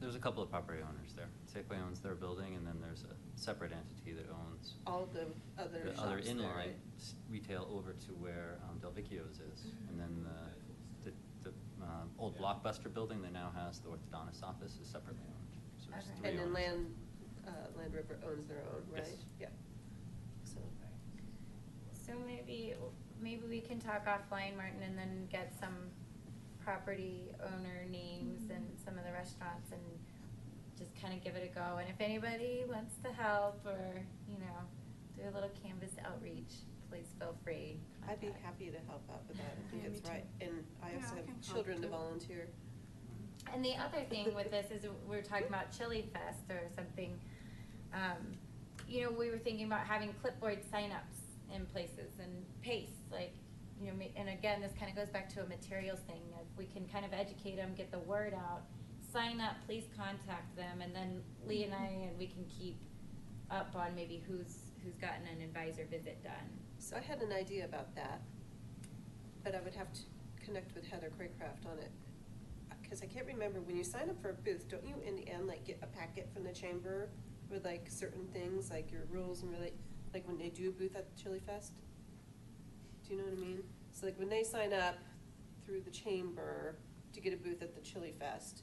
There's a couple of property owners there. Safeway owns their building, and then there's a separate entity that owns All the other the shops other there, inline right? retail over to where Delvecchio's is. And then the old Blockbuster building that now has the orthodontist office is separately owned. So there's Okay. 3 And then owners. Land River owns their own, right? Yes. Yeah. So maybe we can talk offline, Martin, and then get some property owner names and some of the restaurants and just kind of give it a go. And if anybody wants to help or, do a little canvas outreach, please feel free. I'd be happy to help out with that. I think Yeah, it's me too. right. And I Yeah, also I have can help children to too. volunteer. And the other thing with this is we're talking about Chili Fest or something. We were thinking about having clipboard signups in places and pace, and again, this kind of goes back to a materials thing. If we can kind of educate them, get the word out, sign up, please contact them, and then Lee and we can keep up on maybe who's gotten an advisor visit done. So I had an idea about that, but I would have to connect with Heather Craycraft on it. Because I can't remember, when you sign up for a booth, don't you in the end get a packet from the chamber with certain things, like your rules and like when they do a booth at the Chili Fest? Do you know what I mean? So when they sign up through the chamber to get a booth at the Chili Fest,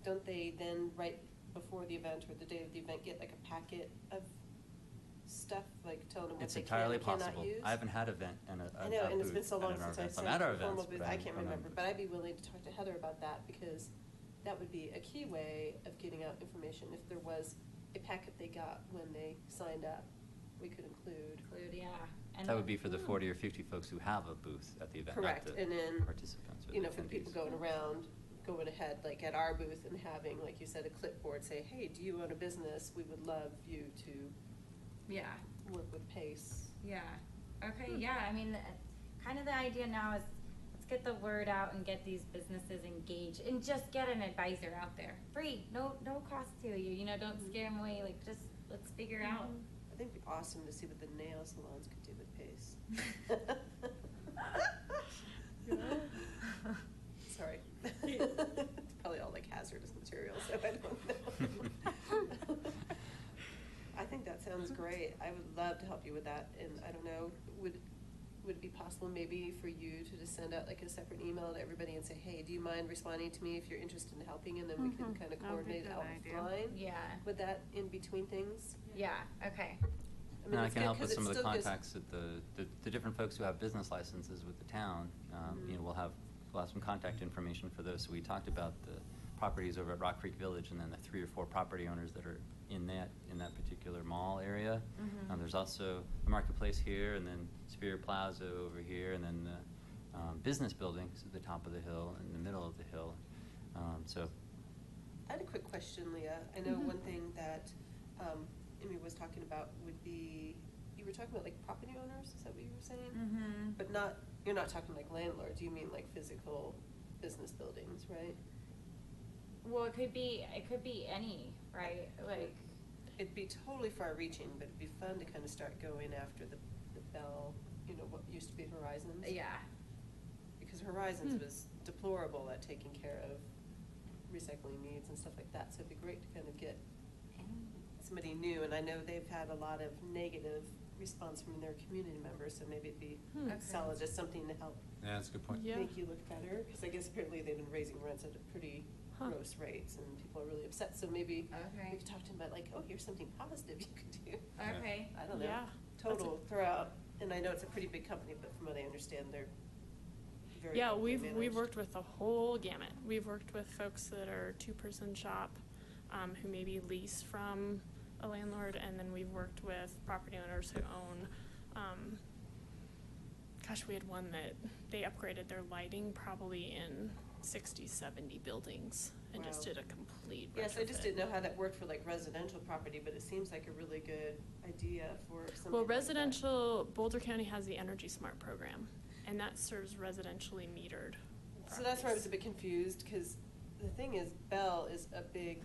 don't they then write before the event or the day of the event, get like a packet of stuff, like telling them what It's they can entirely and cannot possible. use? I haven't had event and a I know, and it's booth been so long at our since I've events. I'm seen at our a formal events, booth, but I can't remember, but but I'd be willing to talk to Heather about that, because that would be a key way of getting out information. If there was a packet they got when they signed up, we could include. Yeah. And that would be for the 40 or 50 folks who have a booth at the event, Correct, not the and then, participants or you the know, for the people attendees. going around, going ahead, like at our booth and having, like you said, a clipboard, say, hey, do you own a business? We would love you to Yeah. work with PACE. Yeah. Okay. Yeah. I mean, kind of the idea now is let's get the word out and get these businesses engaged, and just get an advisor out there, free, no cost to you. You know, don't scare them away. Like, just let's figure out. I think it'd be awesome to see what the nail salons could do with PACE. Sorry. It's probably all like hazardous materials, so I don't know. I think that sounds great. I would love to help you with that, and I don't know, would it be possible maybe for you to just send out like a separate email to everybody and say, hey, do you mind responding to me if you're interested in helping, and then we can kind of That would be a coordinate good idea. offline? Yeah. With that in between things? Yeah. Okay. I mean, And I it's can good help 'cause with it some of the still gives- contacts at the different folks who have business licenses with the town. You know, we'll have some contact information for those. So we talked about the properties over at Rock Creek Village, and then the 3 or 4 property owners that are in that particular mall area. There's also the marketplace here, and then Superior Plaza over here, and then the business buildings at the top of the hill, in the middle of the hill. So I had a quick question, Leah. I know one thing that Amy was talking about would be, you were talking about like property owners, is that what you were saying? Mm-hmm. But you're not talking like landlords, you mean like physical business buildings, right? Well, it could be any, right? Like, It'd be totally far-reaching, but it'd be fun to kind of start going after the Bell, you know, what used to be Horizons. yeah. Because Horizons was deplorable at taking care of recycling needs and stuff like that, so it'd be great to kind of get somebody new, and I know they've had a lot of negative response from their community members, so maybe it'd be Okay. solid, just something to help Yeah, that's a good point. Yeah. make you look better, because I guess apparently they've been raising rents at a pretty gross rates, and people are really upset, so maybe Okay. we could talk to them about like, oh, here's something positive you could do. Okay. I don't know, Yeah. total throughout, and I know it's a pretty big company, but from what I understand, they're very Yeah, well we've managed. worked with the whole gamut. We've worked with folks that are 2-person shop, who maybe lease from a landlord, and then we've worked with property owners who own, we had one that they upgraded their lighting probably in 60, 70 buildings and just Wow. did a complete Yes, I just retrofit. didn't know how that worked for like residential property, but it seems like a really good idea for something Well, like that. residential, Boulder County has the Energy Smart program, and that serves residentially metered So that's where I was a properties. bit confused, because the thing is, Bell is a big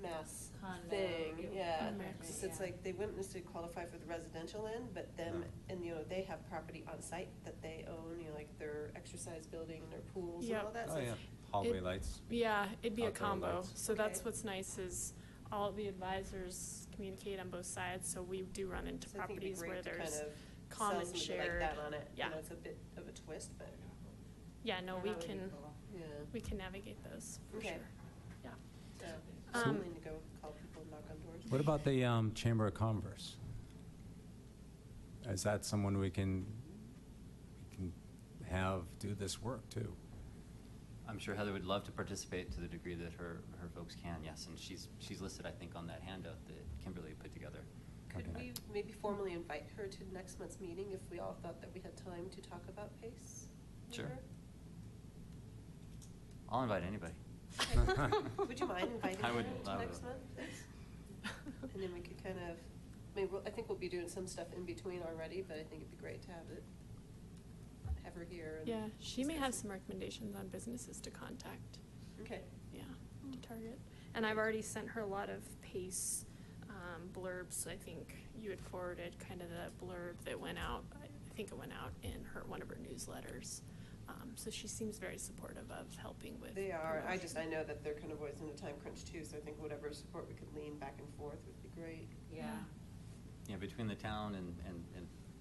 mass Condo. thing, yeah. Mix. So it's Yeah. like, they wouldn't necessarily qualify for the residential end, but them, No. and you know, they have property on site that they own, you know, like their exercise building and their pools and Yep. all that. Oh, So yeah, it's- hallway It- lights. Yeah, it'd be a Outdoor combo. lights. So that's Okay. what's nice is all the advisors communicate on both sides, so we do run into So I think it'd be properties great where to kind there's of common sell something shared. like that on it. Yeah. You know, it's a bit of a twist, but, Yeah, no, Yeah, we that would be can, cool. yeah. we can navigate those for Okay. sure. Yeah. So, Um, I'm willing to go call people and knock on doors. What about the Chamber of Commerce? Is that someone we can have do this work too? I'm sure Heather would love to participate to the degree that her folks can, yes, and she's listed, I think, on that handout that Kimberly put together. Could Okay. we maybe formally invite her to next month's meeting if we all thought that we had time to talk about PACE? with Sure. her? I'll invite anybody. Would you mind inviting I her would- to I next would. month, please? And then we could kind of, I think we'll be doing some stuff in between already, but I think it'd be great to have her here. And Yeah, she may have discuss some recommendations on businesses to contact. it. Okay. Yeah, to target. And I've already sent her a lot of PACE blurbs. I think you had forwarded kind of the blurb that went out. I think it went out in one of her newsletters. So she seems very supportive of helping with. They are. promotion. I know that they're kind of always in a time crunch too, so I think whatever support we could lean back and forth would be great. Yeah. Yeah, between the town and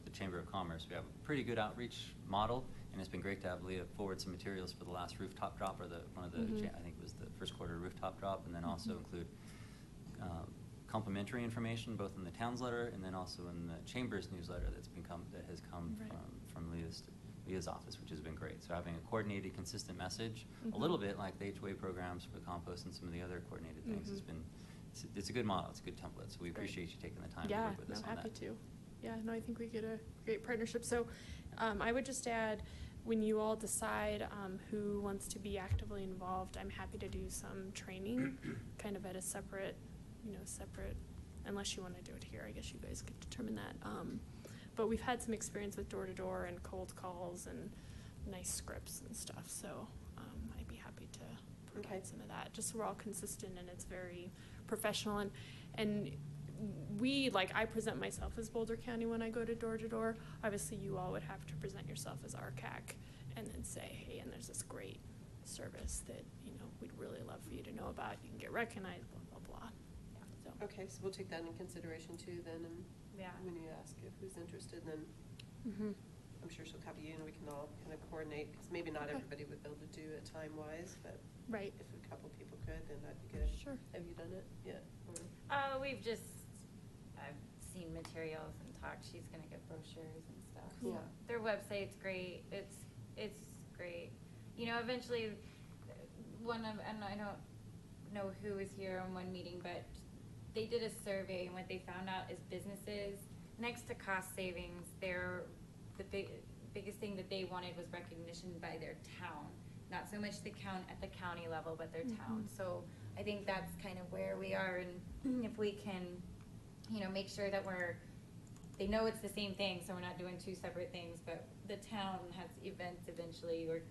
the Chamber of Commerce. We have a pretty good outreach model, and it's been great to have Leah forward some materials for the last rooftop drop, or one of the, I think it was the first quarter rooftop drop, and then also include complimentary information, both in the town's letter and then also in the Chamber's newsletter that has come Right. from Leah's office, which has been great. So having a coordinated, consistent message, a little bit like the HOA programs for the compost and some of the other coordinated things, has been, it's a good model, it's a good template. So we appreciate you taking the time to work with us on that. Happy to. Yeah, no, I think we get a great partnership. So I would just add, when you all decide who wants to be actively involved, I'm happy to do some training, kind of at a separate, unless you want to do it here, I guess you guys could determine that. But we've had some experience with door-to-door and cold calls and nice scripts and stuff, so I'd be happy to provide some of that, just so we're all consistent and it's very professional. And we, like, I present myself as Boulder County when I go to door-to-door. Obviously, you all would have to present yourself as RCAC and then say, hey, and there's this great service that, we'd really love for you to know about. You can get recognized, blah, blah, blah. So. Okay, so we'll take that into consideration too then, and when you ask if who's interested, then I'm sure she'll copy you and we can all kind of coordinate, because maybe not everybody would be able to do it time-wise, but if a couple people could, then that'd be good. Sure. Have you done it yet? I've seen materials and talked. She's gonna get brochures and stuff. Cool. So their website's great. It's great. Eventually, and I don't know who was here on one meeting, but they did a survey, and what they found out is businesses, next to cost savings, the biggest thing that they wanted was recognition by their town. Not so much at the county level, but their town. So I think that's kind of where we are, and if we can, make sure that they know it's the same thing, so we're not doing two separate things, but the town has events eventually, or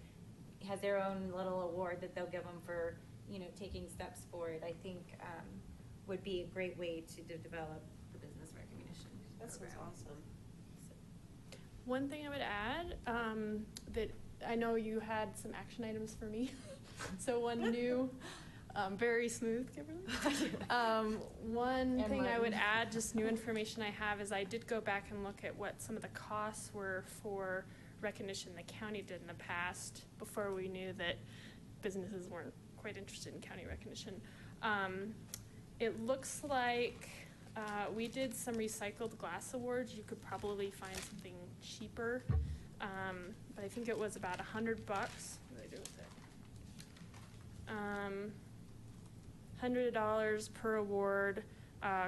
has their own little award that they'll give them for, taking steps forward, I think would be a great way to develop the business recognition That sounds program. awesome. One thing I would add, that I know you had some action items for me. So one new, very smooth, Kimberly. One thing I would add, just new information I have, is I did go back and look at what some of the costs were for recognition the county did in the past, before we knew that businesses weren't quite interested in county recognition. It looks like we did some recycled glass awards. You could probably find something cheaper, but I think it was about $100. What did I do with it? $100 per award.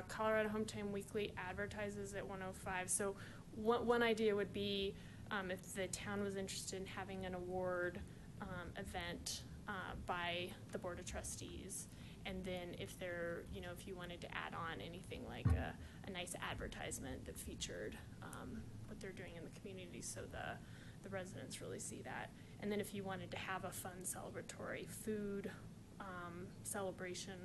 Colorado Hometime Weekly advertises at 105. So one idea would be, if the town was interested in having an award event by the Board of Trustees, and then if you wanted to add on anything like a nice advertisement that featured what they're doing in the community, so the residents really see that. And then if you wanted to have a fun celebratory food celebration,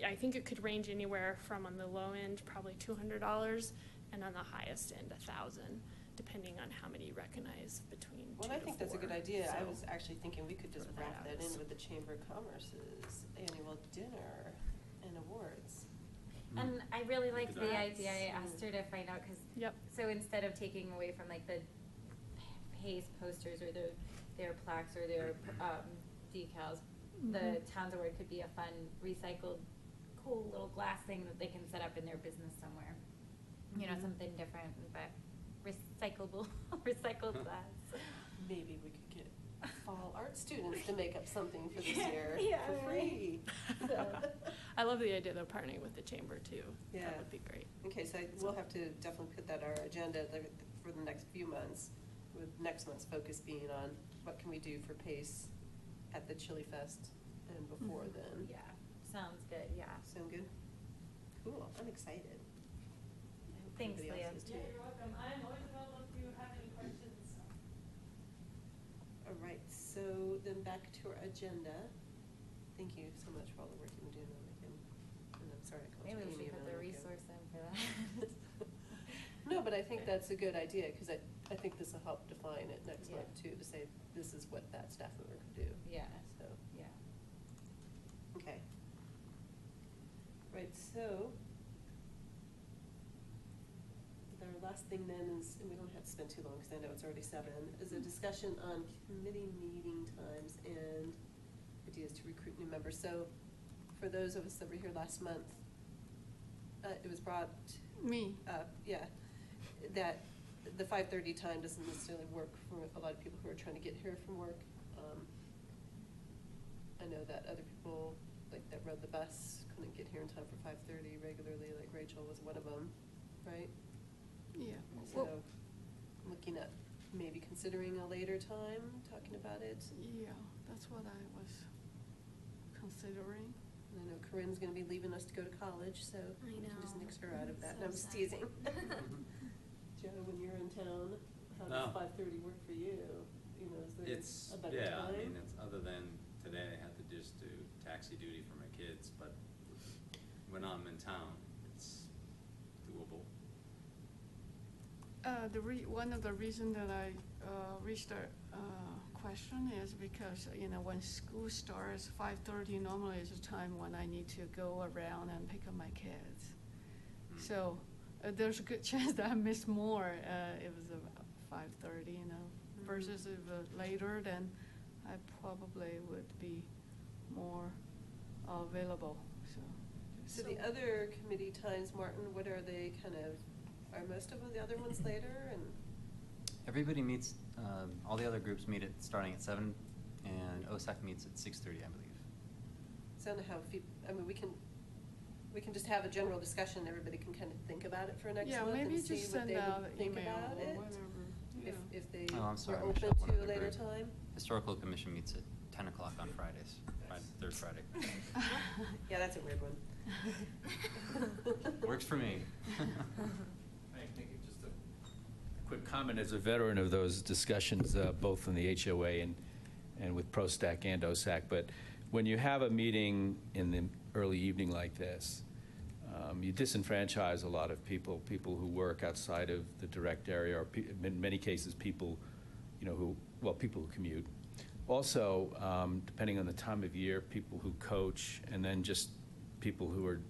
I think it could range anywhere from, on the low end, probably $200, and on the highest end, $1,000, depending on how many you recognize between 2 to 4. I think that's a good idea. So, I was actually thinking we could just throw wrap that out. in with the Chamber of Commerce's annual dinner and awards. And I really liked the Yes. idea. I asked her to find out, because so instead of taking away from like the Hayes posters or their plaques or their decals, the town's award could be a fun recycled, cool little glass thing that they can set up in their business somewhere. Something different, but recyclable, recycled glass. Maybe we could get fall art students to make up something for this year for free. I love the idea of partnering with the chamber too. Yeah. That would be great. Okay, so we'll have to definitely put that on our agenda for the next few months, with next month's focus being on what can we do for PACE at the Chili Fest and before then. Yeah, sounds good, yeah. Sound good? Cool, I'm excited. Thanks, Everybody Leah. else is too. you're welcome. I'm always available if you have any questions. All right, so then back to our agenda. Thank you so much for all the work you've been doing on it. And I'm sorry I called you Maybe we Amy should a put the minute ago. resource in for that. No, but I think that's a good idea, because I think this will help define it next Yeah. month too, to say this is what that staff member could do. Yeah, So, yeah. okay. Right, so, with our last thing then is, and we don't have to spend too long because I know it's already 7, is a discussion on committee meeting times and ideas to recruit new members. So for those of us that were here last month, it was brought Me. up, yeah, that the 5:30 time doesn't necessarily work for a lot of people who are trying to get here from work. I know that other people, like that rode the bus, couldn't get here in time for 5:30 regularly, like Rachel was one of them, right? Yeah. So, looking at maybe considering a later time, talking about it. Yeah, that's what I was considering. And I know Corinne's gonna be leaving us to go to college, so I we can just know. nix her out of that. So No, I'm just sad. teasing. Joe, when you're in town, how does Oh. 5:30 work for you? You know, is there It's, a better yeah, time? I mean, it's, other than today, I had to just do taxi duty for my kids, but when I'm in town, it's doable. One of the reasons that I reached the question is because, you know, when school starts, 5:30 normally is the time when I need to go around and pick up my kids. So there's a good chance that I miss more. It was 5:30, you know, versus if later, then I probably would be more available. So the other committee times, Martin, what are they kind of, are most of the other ones later and? Everybody meets, all the other groups meet starting at 7, and OSAC meets at 6:30, I believe. So I don't know how, I mean, we can just have a general discussion, everybody can kind of think about it for next Yeah, month maybe and see just what send they out would an think email about or it. whatever. If, Yeah. if they Oh, I'm sorry, were Michelle, open one to a other later group. time. Historical Commission meets at 10 o'clock on Fridays, third Friday. Yeah, that's a weird one. Works for me. I think just a quick comment as a veteran of those discussions, both in the HOA and with ProStack and OSAC, but when you have a meeting in the early evening like this, you disenfranchise a lot of people who work outside of the direct area, or in many cases, people, you know, people who commute. Also, depending on the time of year, people who coach, and then just people who are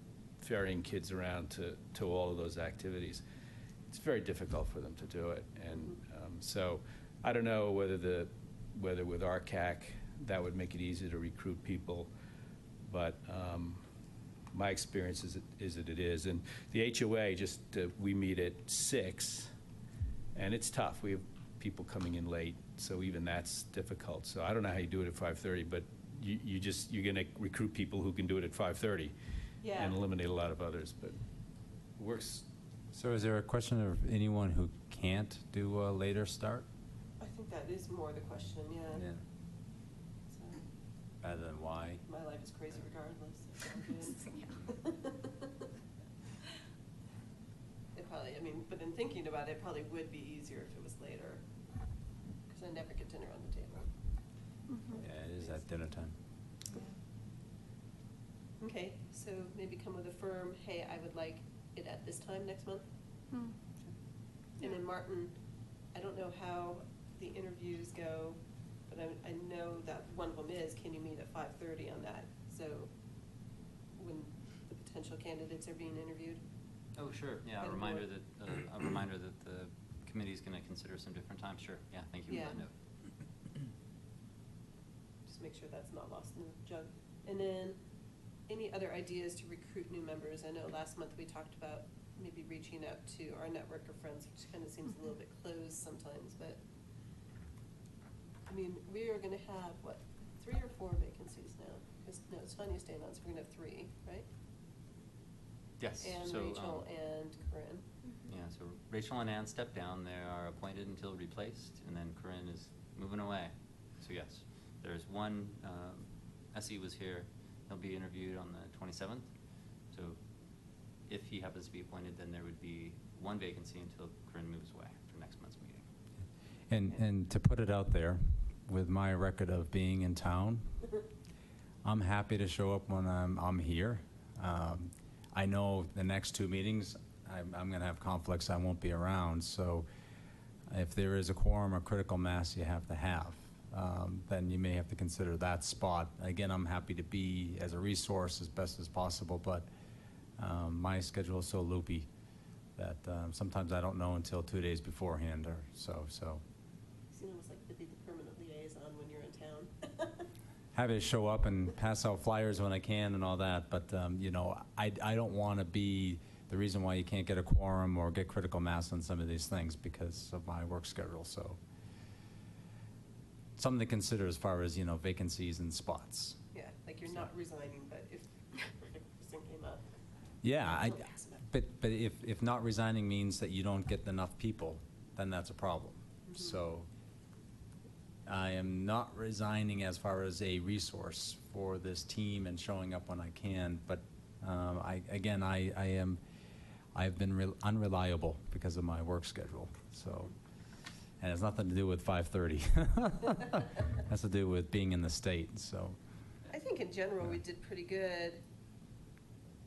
ferrying kids around to all of those activities. It's very difficult for them to do it. And so I don't know whether with RCAC that would make it easier to recruit people, but my experience is that it is. And the HOA, we meet at 6, and it's tough. We have people coming in late, so even that's difficult. So I don't know how you do it at 5:30, but you're going to recruit people who can do it at 5:30. Yeah. And eliminate a lot of others, but it works. So is there a question of anyone who can't do a later start? I think that is more the question, yeah. Yeah. So, Rather than why? my life is crazy regardless. So I'm good. It probably, I mean, but in thinking about it, it probably would be easier if it was later, because I never get dinner on the table. Yeah, it is at dinner time. Okay, so maybe come with a firm, hey, I would like it at this time next month. Hmm. And then Martin, I don't know how the interviews go, but I know that one of them is, can you meet at 5:30 on that? So when the potential candidates are being interviewed. Oh, sure, yeah, By a the reminder board. that the committee's gonna consider some different times, sure, yeah, thank you for that Yeah. note. Just make sure that's not lost in the jug. And then, any other ideas to recruit new members? I know last month we talked about maybe reaching out to our network of friends, which kind of seems a little bit closed sometimes, but, I mean, we are gonna have, what, 3 or 4 vacancies now? Because, no, Tanya's staying on, so we're gonna have 3, right? Yes, And so, Rachel and Corinne. yeah, so Rachel and Ann stepped down, they are appointed until replaced, and then Corinne is moving away. So yes, there's one, SE was here, he'll be interviewed on the 27th. So if he happens to be appointed, then there would be 1 vacancy until Corinne moves away for next month's meeting. And to put it out there, with my record of being in town, I'm happy to show up when I'm here. I know the next 2 meetings, I'm going to have conflicts, I won't be around. So if there is a quorum or critical mass you have to have, then you may have to consider that spot. Again, I'm happy to be as a resource as best as possible, but my schedule is so loopy that sometimes I don't know until 2 days beforehand or so. Seem almost like to be the permanent liaison when you're in town. Happy to show up and pass out flyers when I can and all that, but you know, I don't want to be the reason why you can't get a quorum or get critical mass on some of these things because of my work schedule. So something to consider as far as, you know, vacancies and spots. Yeah, like you're not resigning, but if the perfect person came up. Yeah, don't pass it up. but if not resigning means that you don't get enough people, then that's a problem. Mhm. So I am not resigning as far as a resource for this team and showing up when I can, but I've been unreliable because of my work schedule. So, and it has nothing to do with 5:30. It has to do with being in the state. So, I think in general we did pretty good,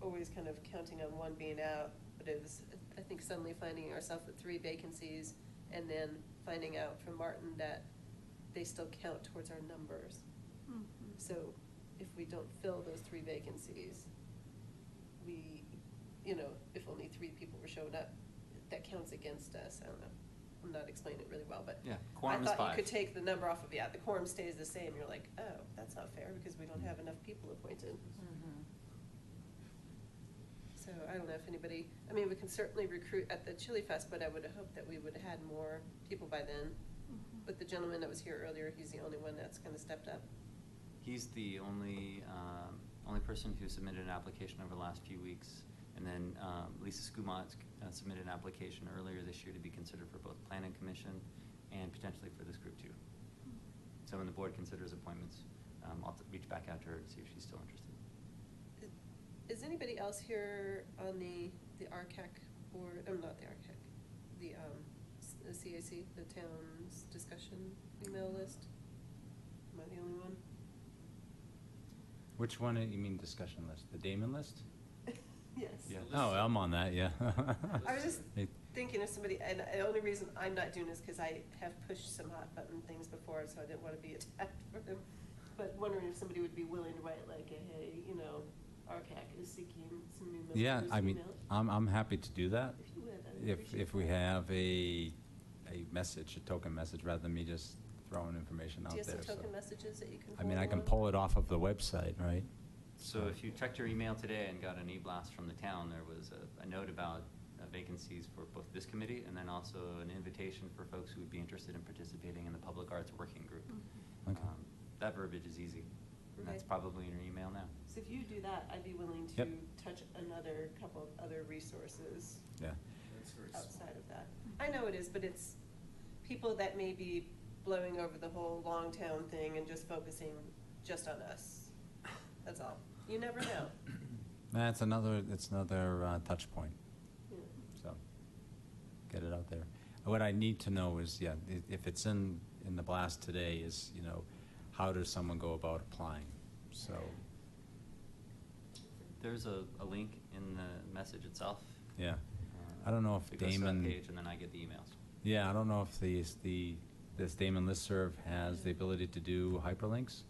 always kind of counting on one being out, but it was, I think, suddenly finding ourselves with 3 vacancies and then finding out from Martin that they still count towards our numbers. Mhm. So if we don't fill those 3 vacancies, we, you know, if only 3 people were showing up, that counts against us. I don't know. I'm not explaining it really well, but Yeah, I quorum is thought 5. you could take the number off of, yeah, the quorum stays the same. You're like, oh, that's not fair because we don't have enough people appointed. Mhm. So I don't know if anybody, I mean, we can certainly recruit at the Chili Fest, but I would have hoped that we would have had more people by then. Mhm. But the gentleman that was here earlier, he's the only one that's kind of stepped up. He's the only person who submitted an application over the last few weeks. And then Lisa Skumont submitted an application earlier this year to be considered for both Planning Commission and potentially for this group too. So when the board considers appointments, I'll reach back out to her to see if she's still interested. Is anybody else here on the RCAC board, not the RCAC, the CAC, the town's discussion email list? Am I the only one? which one, you mean discussion list? The Damon list? Yes. Yeah. Oh, I'm on that, yeah. I was just It- thinking of somebody, and the only reason I'm not doing this because I have pushed some hot button things before, so I didn't want to be attacked for them. But wondering if somebody would be willing to write like, hey, you know, RCAC is seeking some new members. Yeah, I mean, email. I'm happy to do that. If you would, I would If appreciate we that. have a message, a token message, rather than me just throwing information out Do you there. have some so. token messages that you can I mean, forward I can along? pull it off of the website, right? So if you checked your email today and got an e-blast from the town, there was a note about vacancies for both this committee and then also an invitation for folks who would be interested in participating in the Public Arts Working Group. Okay. That verbiage is easy, and that's Okay. probably in your email now. So if you do that, I'd be willing to Yep. touch another couple of other resources Yeah. That's very outside of that. I know it is, but it's people that may be blowing over the whole Longtown thing and just focusing just on us. That's all. You never know. It's another touch point, Yeah. so get it out there. What I need to know is, yeah, if it's in the blast today is, you know, how does someone go about applying? So, There's a link in the message itself. yeah. I don't know if It goes to that Damon. page, and then I get the emails. Yeah, I don't know if this Damon listserv has the ability to do hyperlinks,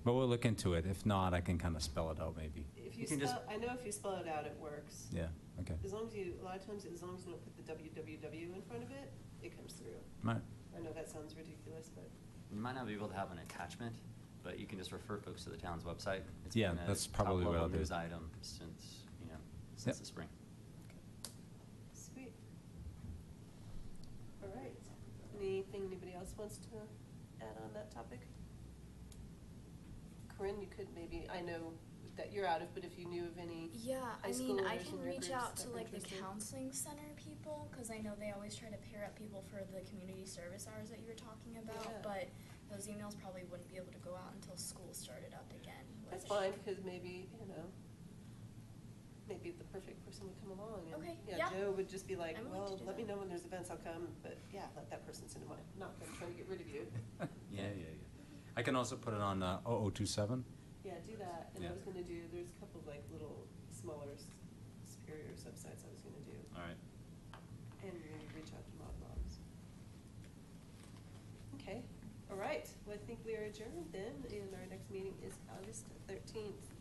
but we'll look into it. If not, I can kind of spell it out maybe. If You you can just- spell, I know if you spell it out, it works. Yeah, okay. As long as you, a lot of times, as long as you don't put the www in front of it, it comes through. Right. I know that sounds ridiculous, but. You might not be able to have an attachment, but you can just refer folks to the town's website. It's Yeah, been a that's probably what I'll top-level do. news item since, since Yep. the spring. Sweet. All right. Anything anybody else wants to add on that topic? Corinne, you could maybe, I know that you're out of, but if you knew of any Yeah, high I mean, I schoolers can in your reach groups out that to were like the interested. counseling center people, because I know they always try to pair up people for the community service hours that you were talking about, Yeah. but those emails probably wouldn't be able to go out until school started up again. That's which- fine, because maybe, maybe the perfect person would come along. And, Okay, yeah. Joe would just be like, I'm willing to well, do let me that. know when there's events, I'll come, but yeah, let that person sit in mine. Not that I'm trying to get rid of you. Yeah. I can also put it on 0027. Yeah, do that. And I Yeah. was gonna do, there's a couple of like little smaller Superior subsites I was gonna do. All right. And maybe reach out to moms. Okay, all right. Well, I think we are adjourned then, and our next meeting is August 13th.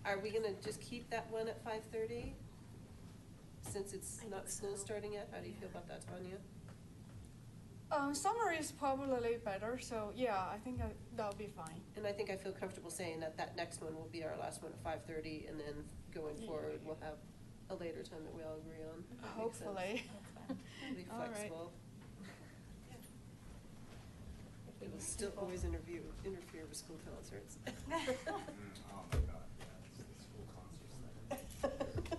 Are we gonna just keep that one at 5:30? since it's I not think school so. starting yet? How do you feel about that, Tanya? Summer is probably better, so yeah, I think that'll be fine. And I think I feel comfortable saying that that next one will be our last one at 5:30, and then going forward, we'll have a later time that we all agree on. That makes sense. Hopefully. Be All right. flexible. It will still always interfere with school concerts. Oh my God, yeah, it's the school concerts.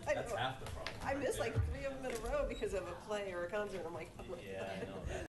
I That's know. half the problem. I right missed like there. 3 of them in a row because of a play or a concert. I'm like, oh my Yeah, I God. know that.